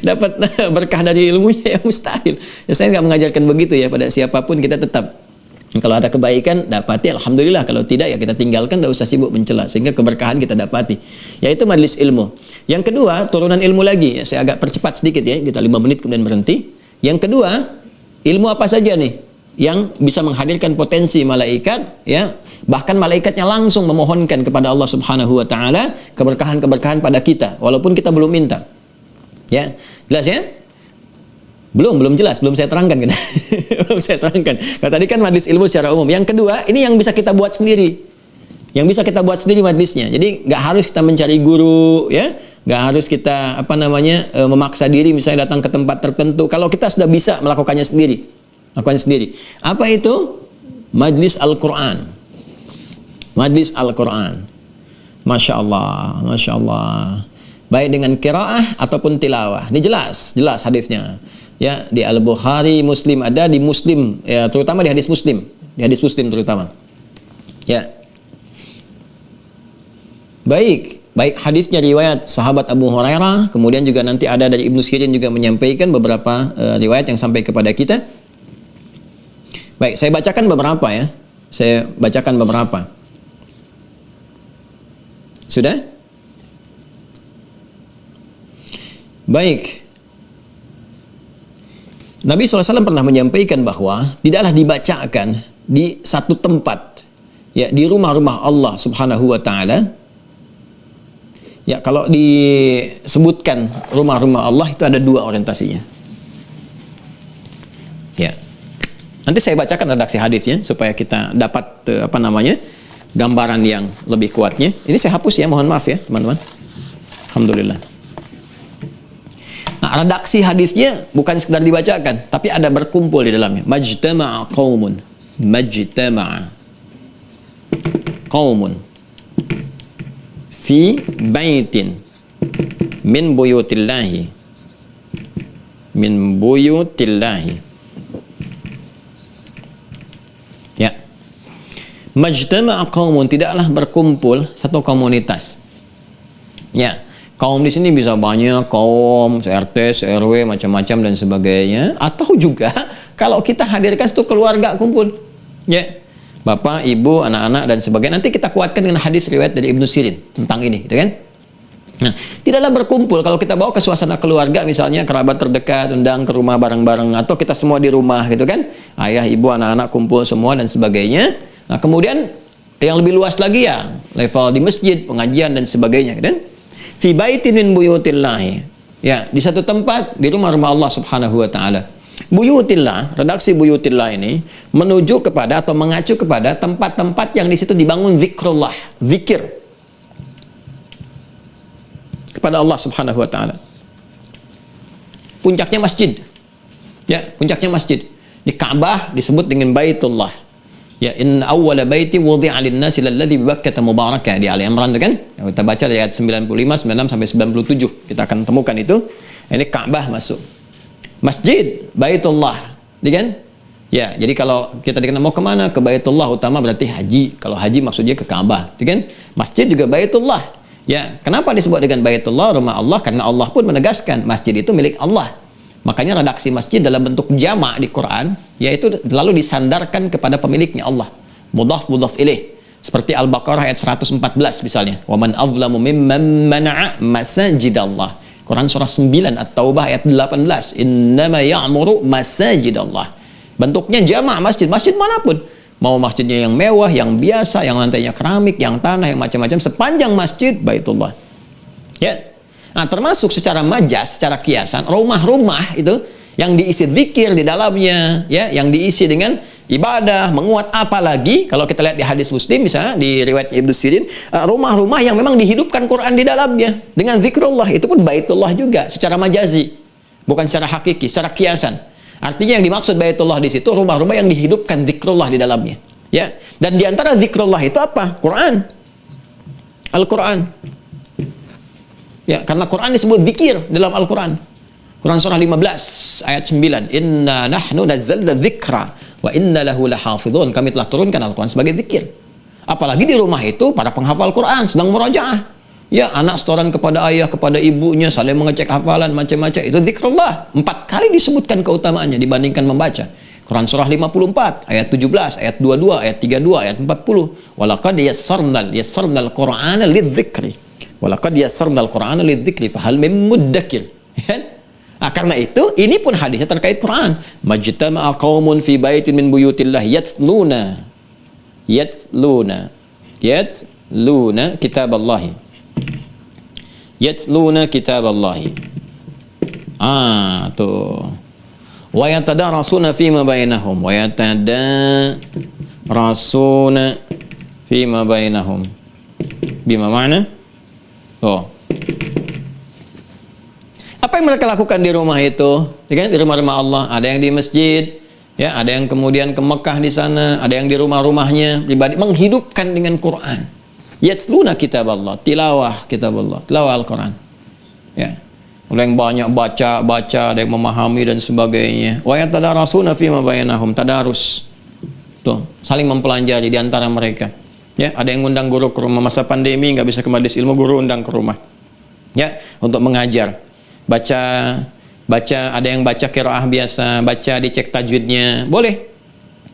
S2: dapat berkah dari ilmunya? Ya mustahil. Ya, saya nggak mengajarkan begitu ya pada siapapun. Kita tetap kalau ada kebaikan dapati, alhamdulillah. Kalau tidak ya kita tinggalkan, nggak usah sibuk mencela, sehingga keberkahan kita dapati. Yaitu majlis ilmu. Yang kedua, turunan ilmu lagi. Ya, saya agak percepat sedikit ya, kita 5 menit kemudian berhenti. Yang kedua, ilmu apa saja nih yang bisa menghadirkan potensi malaikat, ya, bahkan malaikatnya langsung memohonkan kepada Allah Subhanahu wa taala keberkahan-keberkahan pada kita walaupun kita belum minta. Ya, jelas ya? Belum jelas, belum saya terangkan kan. Belum saya terangkan. Nah, tadi kan majlis ilmu secara umum. Yang kedua, ini yang bisa kita buat sendiri. Yang bisa kita buat sendiri majlisnya. Jadi nggak harus kita mencari guru, ya. Nggak harus kita memaksa diri misalnya datang ke tempat tertentu. Kalau kita sudah bisa melakukannya sendiri. Apa itu? Majlis Al-Quran. Majlis Al-Quran. Masya Allah. Baik dengan qiraah ataupun tilawah. Ini jelas hadisnya. Ya, di Al-Bukhari, Muslim ada, di Muslim, ya, terutama di hadis Muslim. Di hadis Muslim terutama. Ya. Baik hadisnya riwayat sahabat Abu Hurairah, kemudian juga nanti ada dari Ibnu Sirin juga menyampaikan beberapa riwayat yang sampai kepada kita. Baik, saya bacakan beberapa ya. Sudah? Baik. Nabi SAW pernah menyampaikan bahwa tidaklah dibacakan di satu tempat, ya, di rumah-rumah Allah Subhanahu wa taala. Ya, kalau disebutkan rumah-rumah Allah itu ada 2 orientasinya. Ya. Nanti saya bacakan redaksi hadisnya supaya kita dapat gambaran yang lebih kuatnya. Ini saya hapus ya, mohon maaf ya teman-teman. Alhamdulillah. Nah, redaksi hadisnya bukan sekedar dibacakan, tapi ada berkumpul di dalamnya. Majtama'a qaumun fi baitin min buyutillahi ya. Majtama'a qaumun, tidaklah berkumpul satu komunitas. Ya, kaum di sini bisa banyak, kaum, RT, RW, macam-macam dan sebagainya. Atau juga kalau kita hadirkan satu keluarga kumpul, ya, bapak, ibu, anak-anak dan sebagainya. Nanti kita kuatkan dengan hadis riwayat dari Ibnu Sirin tentang ini, gitu kan? Nah, tidaklah berkumpul kalau kita bawa ke suasana keluarga, misalnya kerabat terdekat, undang ke rumah bareng-bareng, atau kita semua di rumah gitu kan, ayah, ibu, anak-anak kumpul semua dan sebagainya. Nah, kemudian yang lebih luas lagi ya, level di masjid, pengajian dan sebagainya kan. Fi baitin min buyutillahi. Ya, di satu tempat di rumah-rumah Allah Subhanahu wa taala. Buyutillah, redaksi buyutillah ini menuju kepada atau mengacu kepada tempat-tempat yang di situ dibangun zikrullah, zikir kepada Allah Subhanahu wa taala. Puncaknya masjid. Ya, puncaknya masjid. Di Ka'bah disebut dengan Baitullah. Ya, inna awwala baiti wudi'a lin-nasi lalladzi bi Bakkah mubarakah, di Ali Imran itu kan. Kita baca dari ayat 95, 96 sampai 97. Kita akan temukan itu. Ini Ka'bah masuk. Masjid Baitullah, kan? Ya, jadi kalau kita dikenal mau kemana? Ke Baitullah utama berarti haji. Kalau haji maksudnya ke Ka'bah, kan? Masjid juga Baitullah. Ya, kenapa disebut dengan Baitullah, rumah Allah? Karena Allah pun menegaskan masjid itu milik Allah. Makanya redaksi masjid dalam bentuk jamak di Quran, yaitu lalu disandarkan kepada pemiliknya Allah. Mudhaf ilaih. Seperti Al-Baqarah ayat 114 misalnya. Wa man azlamu mimman mana'a masajidallah. Quran surah 9 At-Taubah ayat 18. Innama ya'muru masajidallah. Bentuknya jamak masjid, masjid manapun. Mau masjidnya yang mewah, yang biasa, yang lantainya keramik, yang tanah, yang macam-macam, sepanjang masjid Baitullah. Ya. Nah, termasuk secara majas, secara kiasan, rumah-rumah itu yang diisi zikir di dalamnya, ya, yang diisi dengan ibadah, menguat, apalagi kalau kita lihat di hadis Muslim misalnya di riwayat Ibnu Sirin, rumah-rumah yang memang dihidupkan Quran di dalamnya dengan zikrullah, itu pun Baitullah juga secara majazi, bukan secara hakiki, secara kiasan. Artinya yang dimaksud Baitullah di situ rumah-rumah yang dihidupkan zikrullah di dalamnya, ya. Dan di antara zikrullah itu apa? Quran, Al-Quran. Ya, karena Quran disebut zikir dalam Al-Quran. Quran surah 15 ayat 9. Inna nahnu nazzalna dzikra wa inna lahu lahafidhun. Kami telah turunkan Al-Quran sebagai zikir. Apalagi di rumah itu para penghafal Quran sedang murajaah. Ya, anak setoran kepada ayah, kepada ibunya, saling mengecek hafalan, macam-macam. Itu zikrullah. 4 kali disebutkan keutamaannya dibandingkan membaca. Quran surah 54, ayat 17, ayat 22, ayat 32, ayat 40. Walaqad yassarnal Qur'ana lidzikri. Walaqad yassarnal Qur'ana lidzikri fahal min muddakir. Nah, karena itu, ini pun hadisnya terkait Quran. Majtama'a qaumun fi baitin min buyutillah yatluna kitaballahi. Yatluna kitaballahi. Tuh. Wa yatadarasuna fima bainahum. Wa yatadarasuna fima bainahum. Bima makna? Apa yang mereka lakukan di rumah itu? Di rumah-rumah Allah. Ada yang di masjid, ya, ada yang kemudian ke Mekah di sana, ada yang di rumah-rumahnya pribadi menghidupkan dengan Quran. Yatsluna kitab Allah, tilawah kitab Allah, tilawah Al-Quran. Ya. Ada yang banyak baca, ada yang memahami dan sebagainya. Wa yatadarasuna fima bainahum, tadarus. Tuh, saling mempelajari di antara mereka. Ya, ada yang undang guru ke rumah masa pandemi, nggak bisa ke majelis ilmu, guru undang ke rumah. Ya, untuk mengajar. Baca, ada yang baca qiraah biasa, baca dicek tajwidnya, boleh.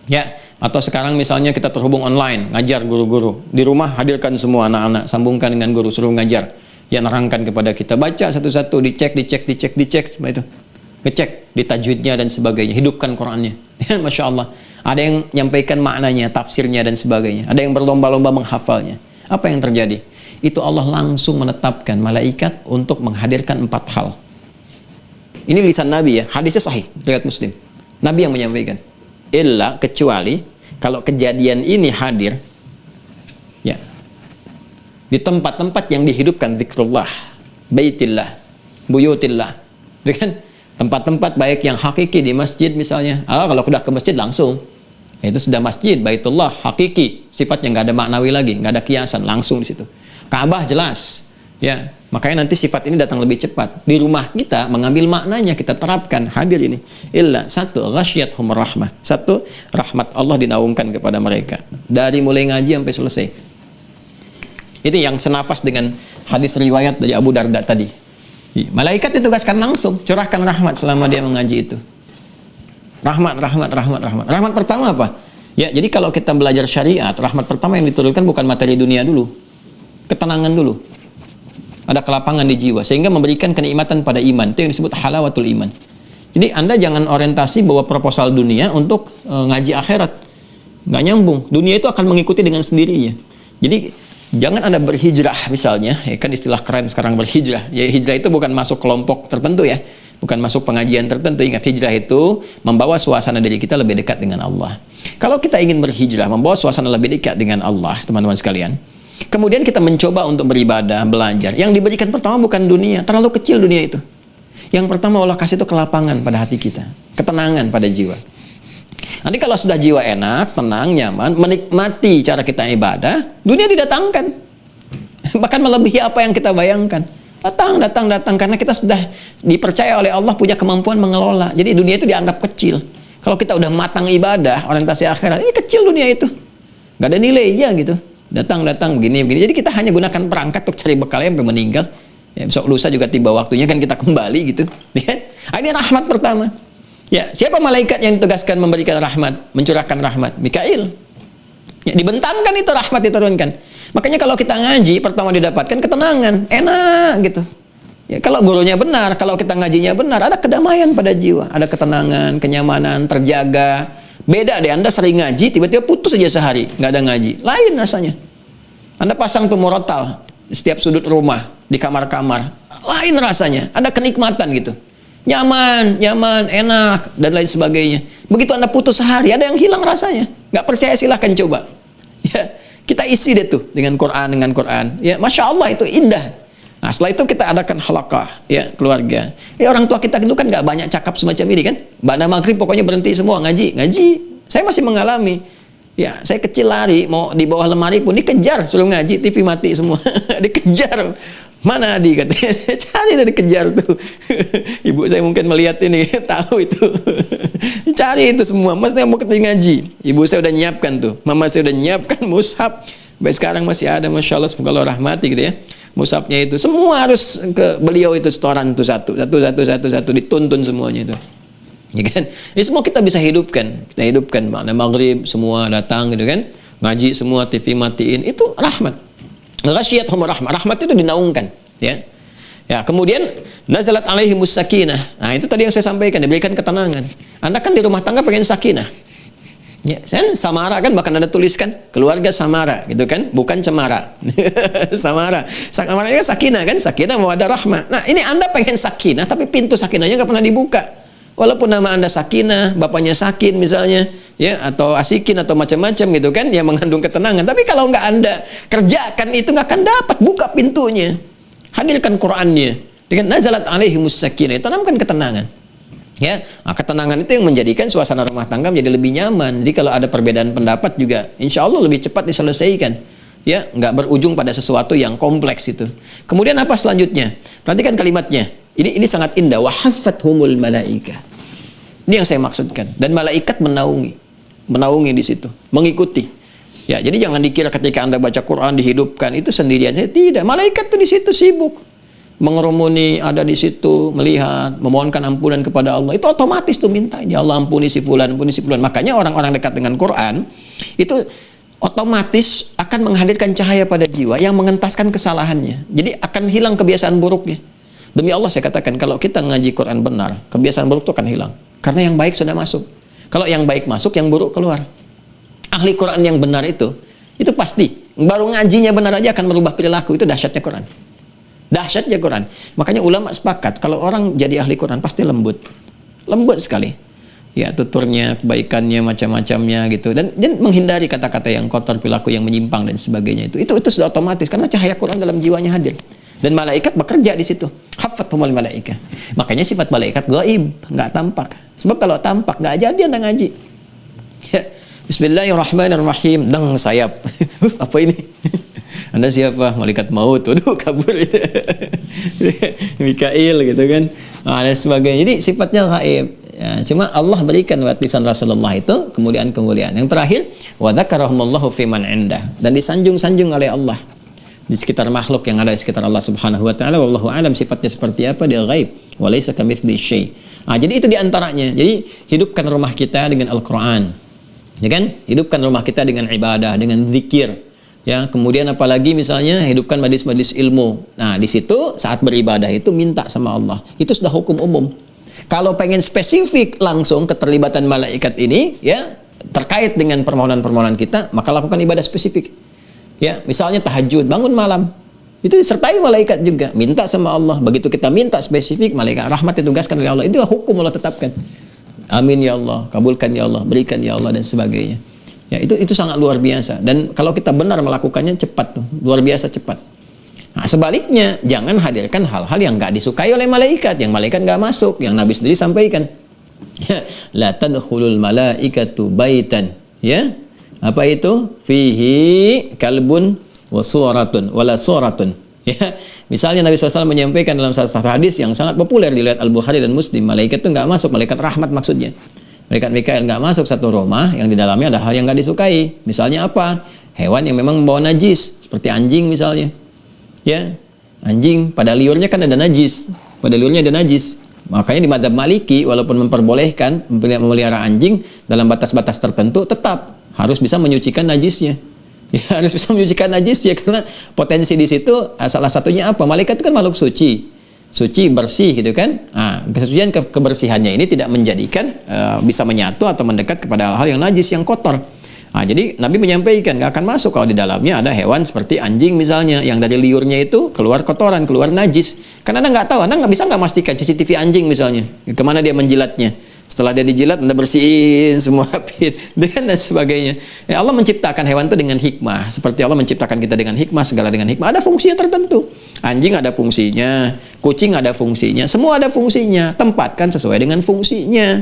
S2: Ya, atau sekarang misalnya kita terhubung online, ngajar guru-guru. Di rumah hadirkan semua anak-anak, sambungkan dengan guru, suruh ngajar. Ya, nerangkan kepada kita, baca satu-satu, dicek, seperti itu. Ngecek di tajwidnya dan sebagainya, hidupkan Qurannya. Ya, Masya Allah. Ada yang menyampaikan maknanya, tafsirnya dan sebagainya. Ada yang berlomba-lomba menghafalnya. Apa yang terjadi? Itu Allah langsung menetapkan malaikat untuk menghadirkan 4 hal. Ini lisan Nabi ya, hadisnya sahih, riwayat Muslim. Nabi yang menyampaikan. Illa, kecuali kalau kejadian ini hadir ya di tempat-tempat yang dihidupkan zikrullah, baitillah, buyutillah, kan? Tempat-tempat baik yang hakiki di masjid misalnya. Kalau sudah ke masjid langsung, itu sudah masjid, baitullah, hakiki, sifatnya nggak ada maknawi lagi, nggak ada kiasan, langsung di situ. Ka'bah jelas, ya. Makanya nanti sifat ini datang lebih cepat. Di rumah kita mengambil maknanya, kita terapkan, hadir ini. Illa, 1, ghasyiyatuhum rahmah. 1, rahmat Allah dinaungkan kepada mereka. Dari mulai ngaji sampai selesai. Itu yang senafas dengan hadis riwayat dari Abu Darda tadi. Malaikat ditugaskan langsung, curahkan rahmat selama dia mengaji itu. Rahmat. Rahmat pertama apa? Ya, jadi kalau kita belajar syariat, rahmat pertama yang diturunkan bukan materi dunia dulu. Ketenangan dulu. ada kelapangan di jiwa sehingga memberikan kenikmatan pada iman. Itu yang disebut halawatul iman. Jadi Anda jangan orientasi bawa proposal dunia untuk ngaji akhirat. Nggak nyambung. Dunia itu akan mengikuti dengan sendirinya. Jadi jangan Anda berhijrah misalnya, ya kan istilah keren sekarang berhijrah. Ya, hijrah itu bukan masuk kelompok tertentu ya. Bukan masuk pengajian tertentu. Ingat, hijrah itu membawa suasana diri kita lebih dekat dengan Allah. Kalau kita ingin berhijrah, membawa suasana lebih dekat dengan Allah, teman-teman sekalian, kemudian kita mencoba untuk beribadah, belajar. Yang diberikan pertama bukan dunia, terlalu kecil dunia itu. Yang pertama Allah kasih itu kelapangan pada hati kita, ketenangan pada jiwa. Nanti kalau sudah jiwa enak, tenang, nyaman, menikmati cara kita ibadah, dunia didatangkan. Bahkan melebihi apa yang kita bayangkan. Datang, karena kita sudah dipercaya oleh Allah punya kemampuan mengelola. Jadi dunia itu dianggap kecil. Kalau kita udah matang ibadah, orientasi akhirat, ini kecil dunia itu. Gak ada nilainya gitu. Datang, begini. Jadi kita hanya gunakan perangkat untuk cari bekalnya sampai meninggal. Ya, besok lusa juga tiba waktunya kan kita kembali gitu. Ya. Ini rahmat pertama. Ya, siapa malaikat yang ditugaskan memberikan rahmat, mencurahkan rahmat? Mikail. Ya, dibentangkan itu rahmat diturunkan. Makanya kalau kita ngaji, pertama didapatkan ketenangan, enak gitu. Ya, kalau gurunya benar, kalau kita ngajinya benar, ada kedamaian pada jiwa, ada ketenangan, kenyamanan, terjaga. Beda deh, Anda sering ngaji, tiba-tiba putus aja sehari, nggak ada ngaji. Lain rasanya. Anda pasang tuh murotal di setiap sudut rumah, di kamar-kamar. Lain rasanya, ada kenikmatan gitu. Nyaman, enak, dan lain sebagainya. Begitu Anda putus sehari, ada yang hilang rasanya. Nggak percaya silahkan coba. Ya, kita isi deh tuh dengan Quran. Ya, Masya Allah itu indah. Nah, setelah itu kita adakan halaqah, ya, keluarga. Ya, orang tua kita itu kan nggak banyak cakap semacam ini kan. Ba'da maghrib pokoknya berhenti semua ngaji. Saya masih mengalami. Ya, saya kecil lari, mau di bawah lemari pun dikejar, suruh ngaji, TV mati semua. Dikejar. Mana Adi katanya? Cari itu, dikejar tuh. Ibu saya mungkin melihat ini, tahu itu. Cari itu semua. Mas mau ketinggalan ngaji. Ibu saya udah nyiapkan tuh. Mama saya udah nyiapkan mushaf. Sampai sekarang masih ada, Masya Allah, semoga Allah rahmati gitu ya. Mushafnya itu semua harus ke beliau itu setoran itu satu, dituntun semuanya itu. Ya kan? Ini semua kita bisa hidupkan. Kita hidupkan makna maghrib semua datang gitu kan. Ngaji semua, TV matiin, itu rahmat. Ghasyiyatuhum rahmah. Rahmat itu dinaungkan, ya. Ya, kemudian nazalat alaihimus sakinah. Nah, itu tadi yang saya sampaikan, diberikan ketenangan. Anda kan di rumah tangga pengen sakinah. Ya, saya Samara kan bahkan ada tuliskan keluarga Samara gitu kan, bukan cemara. Samara. Samara itu sakinah kan, sakinah mawaddah rahmah. Nah, ini Anda pengen sakinah tapi pintu sakinahnya nggak pernah dibuka. Walaupun nama Anda Sakinah, bapaknya Sakin misalnya, ya, atau Asikin atau macam-macam gitu kan, yang mengandung ketenangan. Tapi kalau nggak Anda kerjakan itu nggak akan dapat, buka pintunya. Hadirkan Qur'annya. Dengan nazalat alaihimus sakinah, tanamkan ketenangan. Ya, nah, ketenangan itu yang menjadikan suasana rumah tangga menjadi lebih nyaman. Jadi kalau ada perbedaan pendapat juga, insya Allah lebih cepat diselesaikan. Ya, nggak berujung pada sesuatu yang kompleks itu. Kemudian apa selanjutnya? Perhatikan kalimatnya. Ini sangat indah. Wa haffathumul malaikah. Ini yang saya maksudkan. Dan malaikat menaungi di situ, mengikuti. Ya, jadi jangan dikira ketika Anda baca Quran dihidupkan itu sendirian saja. Tidak, malaikat itu di situ sibuk mengerumuni, ada di situ melihat, memohonkan ampunan kepada Allah. Itu otomatis tuh minta, ya Allah ampuni si fulan, ampuni si fulan. Makanya orang-orang dekat dengan Quran itu otomatis akan menghadirkan cahaya pada jiwa yang mengentaskan kesalahannya. Jadi akan hilang kebiasaan buruknya. Demi Allah saya katakan, kalau kita ngaji Quran benar, kebiasaan buruk itu akan hilang. Karena yang baik sudah masuk. Kalau yang baik masuk, yang buruk keluar. Ahli Quran yang benar itu pasti. Baru ngajinya benar aja akan merubah perilaku. Itu dahsyatnya Quran. Dahsyatnya Quran. Makanya ulama sepakat, kalau orang jadi ahli Quran pasti lembut. Lembut sekali. Ya, tuturnya, kebaikannya, macam-macamnya gitu. Dan menghindari kata-kata yang kotor, perilaku yang menyimpang dan sebagainya itu sudah otomatis. Karena cahaya Quran dalam jiwanya hadir. Dan malaikat bekerja di situ. Haffathumul malaikah. Makanya sifat malaikat gaib, nggak tampak. Sebab kalau tampak nggak jadi Anda ngaji. Ya. Bismillahirrahmanirrahim. Dang sayap. Apa ini? Anda siapa? Malaikat maut. Waduh, kabur itu. Mikail gitu kan. Nah, dan sebagainya. Jadi sifatnya gaib. Ya, cuma Allah berikan lewat lisan Rasulullah itu kemuliaan-kemuliaan. Yang terakhir, wa dzakarahumullahu fi man indah. Dan disanjung-sanjung oleh Allah di sekitar makhluk yang ada di sekitar Allah Subhanahu wa taala. Wallahu alam sifatnya seperti apa, dia gaib. Wa laisa kamitslihi syai'. Nah, jadi itu di antaranya. Jadi hidupkan rumah kita dengan Al-Qur'an. Ya kan? Hidupkan rumah kita dengan ibadah, dengan zikir. Ya, kemudian apalagi misalnya hidupkan majlis-majlis ilmu. Nah, di situ saat beribadah itu minta sama Allah. Itu sudah hukum umum. Kalau pengen spesifik langsung keterlibatan malaikat ini, ya, terkait dengan permohonan-permohonan kita, maka lakukan ibadah spesifik. Ya, misalnya tahajud, bangun malam. Itu disertai malaikat juga. Minta sama Allah. Begitu kita minta spesifik, malaikat rahmat ditugaskan oleh Allah. Itu hukum Allah tetapkan. Amin ya Allah, kabulkan ya Allah, berikan ya Allah, dan sebagainya. Ya, itu sangat luar biasa. Dan kalau kita benar melakukannya, cepat tuh, luar biasa cepat. Nah, sebaliknya, jangan hadirkan hal-hal yang nggak disukai oleh malaikat, yang malaikat nggak masuk, yang Nabi sendiri sampaikan. Ya, la tadkhulul malaikatu baitan. Ya, apa itu? Fihi kalbun wa suratun wala suratun. Ya, misalnya Nabi SAW menyampaikan dalam satu hadis yang sangat populer dilihat Al-Bukhari dan Muslim, malaikat itu nggak masuk, malaikat rahmat maksudnya. Malaikat Mikail nggak masuk satu rumah yang di dalamnya ada hal yang nggak disukai. Misalnya apa? Hewan yang memang membawa najis, seperti anjing misalnya. Ya, anjing pada liurnya kan ada najis, pada liurnya ada najis. Makanya di mazhab Maliki, walaupun memperbolehkan memelihara anjing dalam batas-batas tertentu, tetap harus bisa menyucikan najisnya. Ya, harus bisa menyucikan najisnya, karena potensi di situ salah satunya apa? Malaikat itu kan makhluk suci. Suci, bersih gitu kan. Nah, kesucian kebersihannya ini tidak menjadikan bisa menyatu atau mendekat kepada hal-hal yang najis, yang kotor. Nah, jadi Nabi menyampaikan nggak akan masuk kalau di dalamnya ada hewan seperti anjing misalnya, yang dari liurnya itu keluar kotoran, keluar najis. Karena Anda nggak tahu, Anda nggak bisa memastikan CCTV anjing misalnya, kemana dia menjilatnya. Setelah dia dijilat, Anda bersihin semua dan sebagainya. Ya, Allah menciptakan hewan itu dengan hikmah. Seperti Allah menciptakan kita dengan hikmah, segala dengan hikmah. Ada fungsinya tertentu. Anjing ada fungsinya, kucing ada fungsinya, semua ada fungsinya. Tempatkan sesuai dengan fungsinya.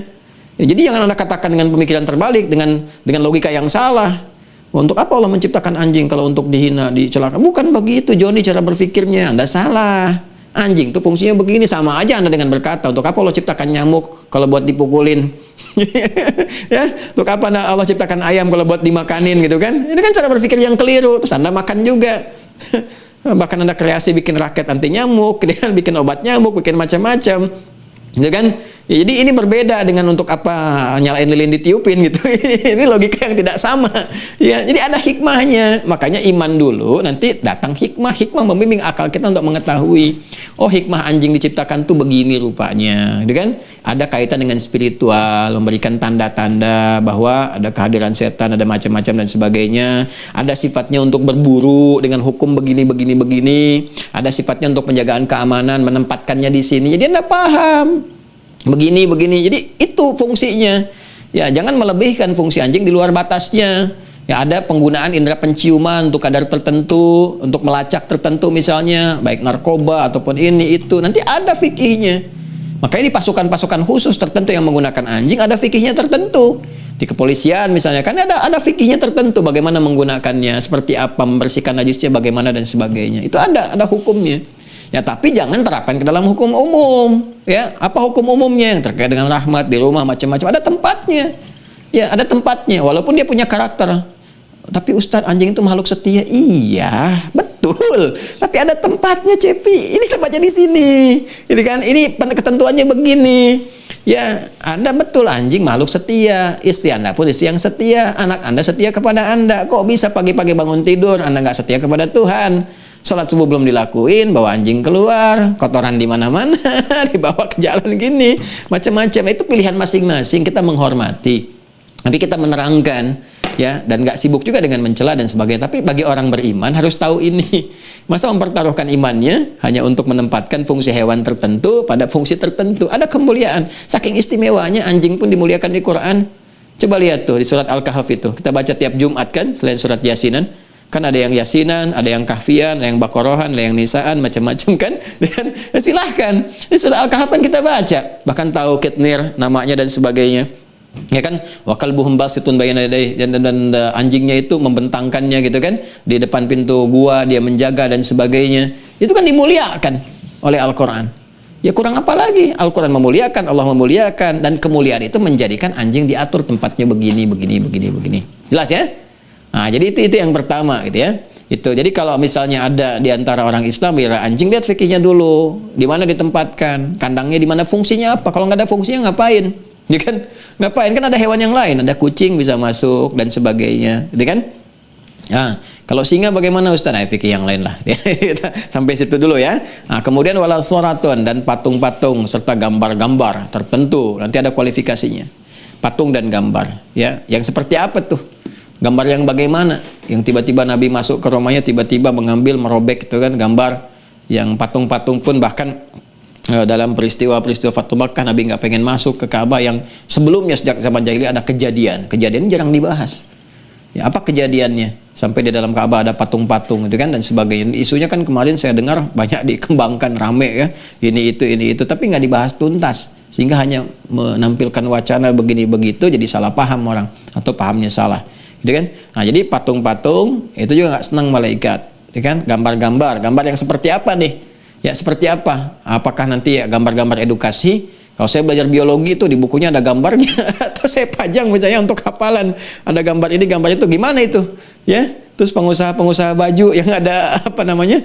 S2: Ya, jadi jangan Anda katakan dengan pemikiran terbalik, dengan logika yang salah. Untuk apa Allah menciptakan anjing kalau untuk dihina, dicela? Bukan begitu, Joni, cara berpikirnya. Anda salah. Anjing itu fungsinya begini, sama aja Anda dengan berkata, untuk apa Allah ciptakan nyamuk kalau buat dipukulin? Ya, untuk apa Allah ciptakan ayam kalau buat dimakanin gitu kan? Ini kan cara berpikir yang keliru. Terus Anda makan juga. Bahkan Anda kreasi bikin raket anti nyamuk, kemudian bikin obat nyamuk, bikin macam-macam. Gitu kan? Ya, jadi ini berbeda dengan untuk apa nyalain lilin ditiupin gitu. Ini logika yang tidak sama. Ya, jadi ada hikmahnya. Makanya iman dulu, nanti datang hikmah. Hikmah membimbing akal kita untuk mengetahui, oh, hikmah anjing diciptakan tuh begini rupanya. Gitu kan? Ada kaitan dengan spiritual, memberikan tanda-tanda bahwa ada kehadiran setan, ada macam-macam dan sebagainya. Ada sifatnya untuk berburu dengan hukum begini. Ada sifatnya untuk penjagaan keamanan, menempatkannya di sini. Jadi Anda paham. Begini. Jadi itu fungsinya. Ya, jangan melebihkan fungsi anjing di luar batasnya. Ya, ada penggunaan indera penciuman untuk kadar tertentu, untuk melacak tertentu misalnya, baik narkoba ataupun ini itu. Nanti ada fikihnya. Makanya di pasukan-pasukan khusus tertentu yang menggunakan anjing ada fikihnya tertentu. Di kepolisian misalnya kan ada fikihnya tertentu, bagaimana menggunakannya, seperti apa membersihkan najisnya, bagaimana dan sebagainya. Itu ada hukumnya. Ya, tapi jangan terapkan ke dalam hukum umum. Ya, apa hukum umumnya yang terkait dengan rahmat di rumah macam-macam, ada tempatnya. Ya, ada tempatnya walaupun dia punya karakter. Tapi Ustadz, anjing itu makhluk setia. Iya, betul. Tapi ada tempatnya, Cepi. Ini tempatnya di sini. Ini kan, ini ketentuannya begini. Ya, Anda betul, anjing makhluk setia. Istri Anda pun istri yang setia. Anak Anda setia kepada Anda. Kok bisa pagi-pagi bangun tidur Anda nggak setia kepada Tuhan? Sholat subuh belum dilakuin, bawa anjing keluar, kotoran di mana-mana, dibawa ke jalan gini, macam-macam. Itu pilihan masing-masing. Kita menghormati, tapi kita menerangkan, ya, dan nggak sibuk juga dengan mencela dan sebagainya. Tapi bagi orang beriman harus tahu ini. Masa mempertaruhkan imannya hanya untuk menempatkan fungsi hewan tertentu pada fungsi tertentu? Ada kemuliaan. Saking istimewanya anjing pun dimuliakan di Quran. Coba lihat tuh di surat Al-Kahf itu. Kita baca tiap Jumat kan, selain surat Yasinan. Kan ada yang Yasinan, ada yang Kahfian, ada yang Baqarahan, ada yang Nisaan, macam-macam kan. Dan silahkan. Di surat Al-Kahf kan kita baca. Bahkan tahu Kitnir namanya dan sebagainya. Ya kan, wa kalbuhum basitun bayna yadayhi, dan anjingnya itu membentangkannya gitu kan di depan pintu gua, dia menjaga dan sebagainya. Itu kan dimuliakan oleh Al-Qur'an. Ya, kurang apa lagi? Al-Qur'an memuliakan, Allah memuliakan, dan kemuliaan itu menjadikan anjing diatur tempatnya begini. Jelas ya? Nah, jadi itu yang pertama gitu ya. Itu. Jadi kalau misalnya ada di antara orang Islam ya anjing, lihat fikihnya dulu. Di mana ditempatkan? Kandangnya di mana, fungsinya apa? Kalau nggak ada fungsinya ngapain? Ya kan? Ngapain? Kan ada hewan yang lain, ada kucing bisa masuk dan sebagainya. Gitu kan? Nah, kalau singa bagaimana Ustaz? Nah, fikih yang lain lah. Sampai situ dulu ya. Nah, kemudian wala suratun, dan patung-patung serta gambar-gambar tertentu. Nanti ada kualifikasinya. Patung dan gambar, ya. Yang seperti apa tuh? Gambar yang bagaimana? Yang tiba-tiba Nabi masuk ke rumahnya, tiba-tiba mengambil, merobek, itu kan gambar. Yang patung-patung pun bahkan dalam peristiwa-peristiwa Fatu Makkah, Nabi nggak pengen masuk ke Ka'bah, yang sebelumnya sejak zaman jahiliyah ada kejadian jarang dibahas. Ya, apa kejadiannya? Sampai di dalam Ka'bah ada patung-patung itu kan dan sebagainya. Isunya kan kemarin saya dengar banyak dikembangkan, rame ya. Ini itu, tapi nggak dibahas tuntas. Sehingga hanya menampilkan wacana begini begitu, jadi salah paham orang atau pahamnya salah. Gitu kan? Nah, jadi patung-patung itu juga nggak senang malaikat. Gitu kan? Gambar-gambar yang seperti apa nih? Ya seperti apa? Apakah nanti ya gambar-gambar edukasi? Kalau saya belajar biologi itu di bukunya ada gambarnya, atau saya pajang misalnya untuk hafalan, ada gambar ini, gambar itu, gimana itu? Ya, terus pengusaha-pengusaha baju yang ada apa namanya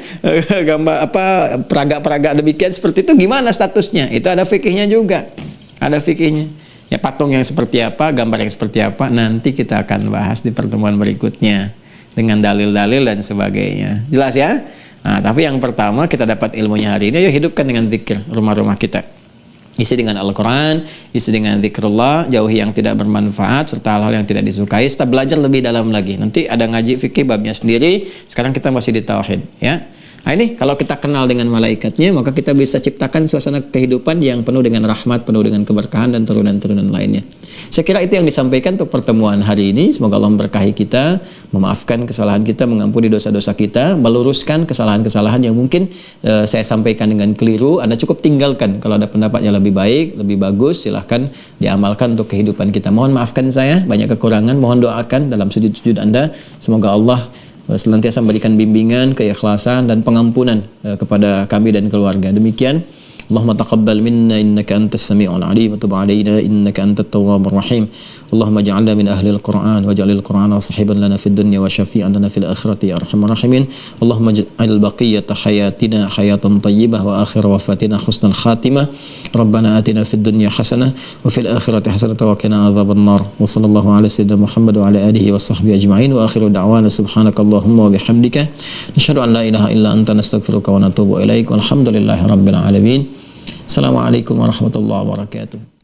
S2: gambar apa peraga-peraga demikian seperti itu, gimana statusnya? Itu ada fikihnya juga, ada fikihnya. Ya patung yang seperti apa, gambar yang seperti apa, nanti kita akan bahas di pertemuan berikutnya dengan dalil-dalil dan sebagainya. Jelas ya? Nah, tapi yang pertama kita dapat ilmunya hari ini, yuk hidupkan dengan zikir rumah-rumah kita. Isi dengan Al-Quran, isi dengan zikrullah, jauhi yang tidak bermanfaat, serta hal-hal yang tidak disukai, serta belajar lebih dalam lagi. Nanti ada ngaji fikih babnya sendiri, sekarang kita masih di tauhid. Ya. Nah ini, kalau kita kenal dengan malaikatnya, maka kita bisa ciptakan suasana kehidupan yang penuh dengan rahmat, penuh dengan keberkahan, dan turunan-turunan lainnya. Saya kira itu yang disampaikan untuk pertemuan hari ini. Semoga Allah memberkahi kita, memaafkan kesalahan kita, mengampuni dosa-dosa kita, meluruskan kesalahan-kesalahan yang mungkin saya sampaikan dengan keliru. Anda cukup tinggalkan. Kalau ada pendapatnya lebih baik, lebih bagus, silahkan diamalkan untuk kehidupan kita. Mohon maafkan saya, banyak kekurangan. Mohon doakan dalam sujud-sujud Anda. Semoga Allah senantiasa memberikan bimbingan, keikhlasan, dan pengampunan kepada kami dan keluarga. Demikian. Allahumma taqabbal minna innaka antas sami'ul alim wa tub 'alaina innaka antat tawwabur rahim. Allahumma ij'alna min ahli al-Qur'an waj'alil Qur'ana sahiban lana fid dunya wa syafi'an lana fil akhirati ya arhamar rahimin. Allahumma ij'al baqiyata hayatina hayatan thayyibah wa akhir wafatina husnal khatimah. Rabbana atina fid dunya hasanah wa fil akhirati hasanah wa qina adzaban nar. Wa sallallahu ala sayyidina Muhammad wa ala alihi wa sahbihi ajma'in wa akhiru da'wana subhanakallahumma wa bihamdika nashhadu an la ilaha illa anta nastaghfiruka wa natubu ilaik. Walhamdulillahi rabbil alamin. Assalamualaikum warahmatullahi wabarakatuh.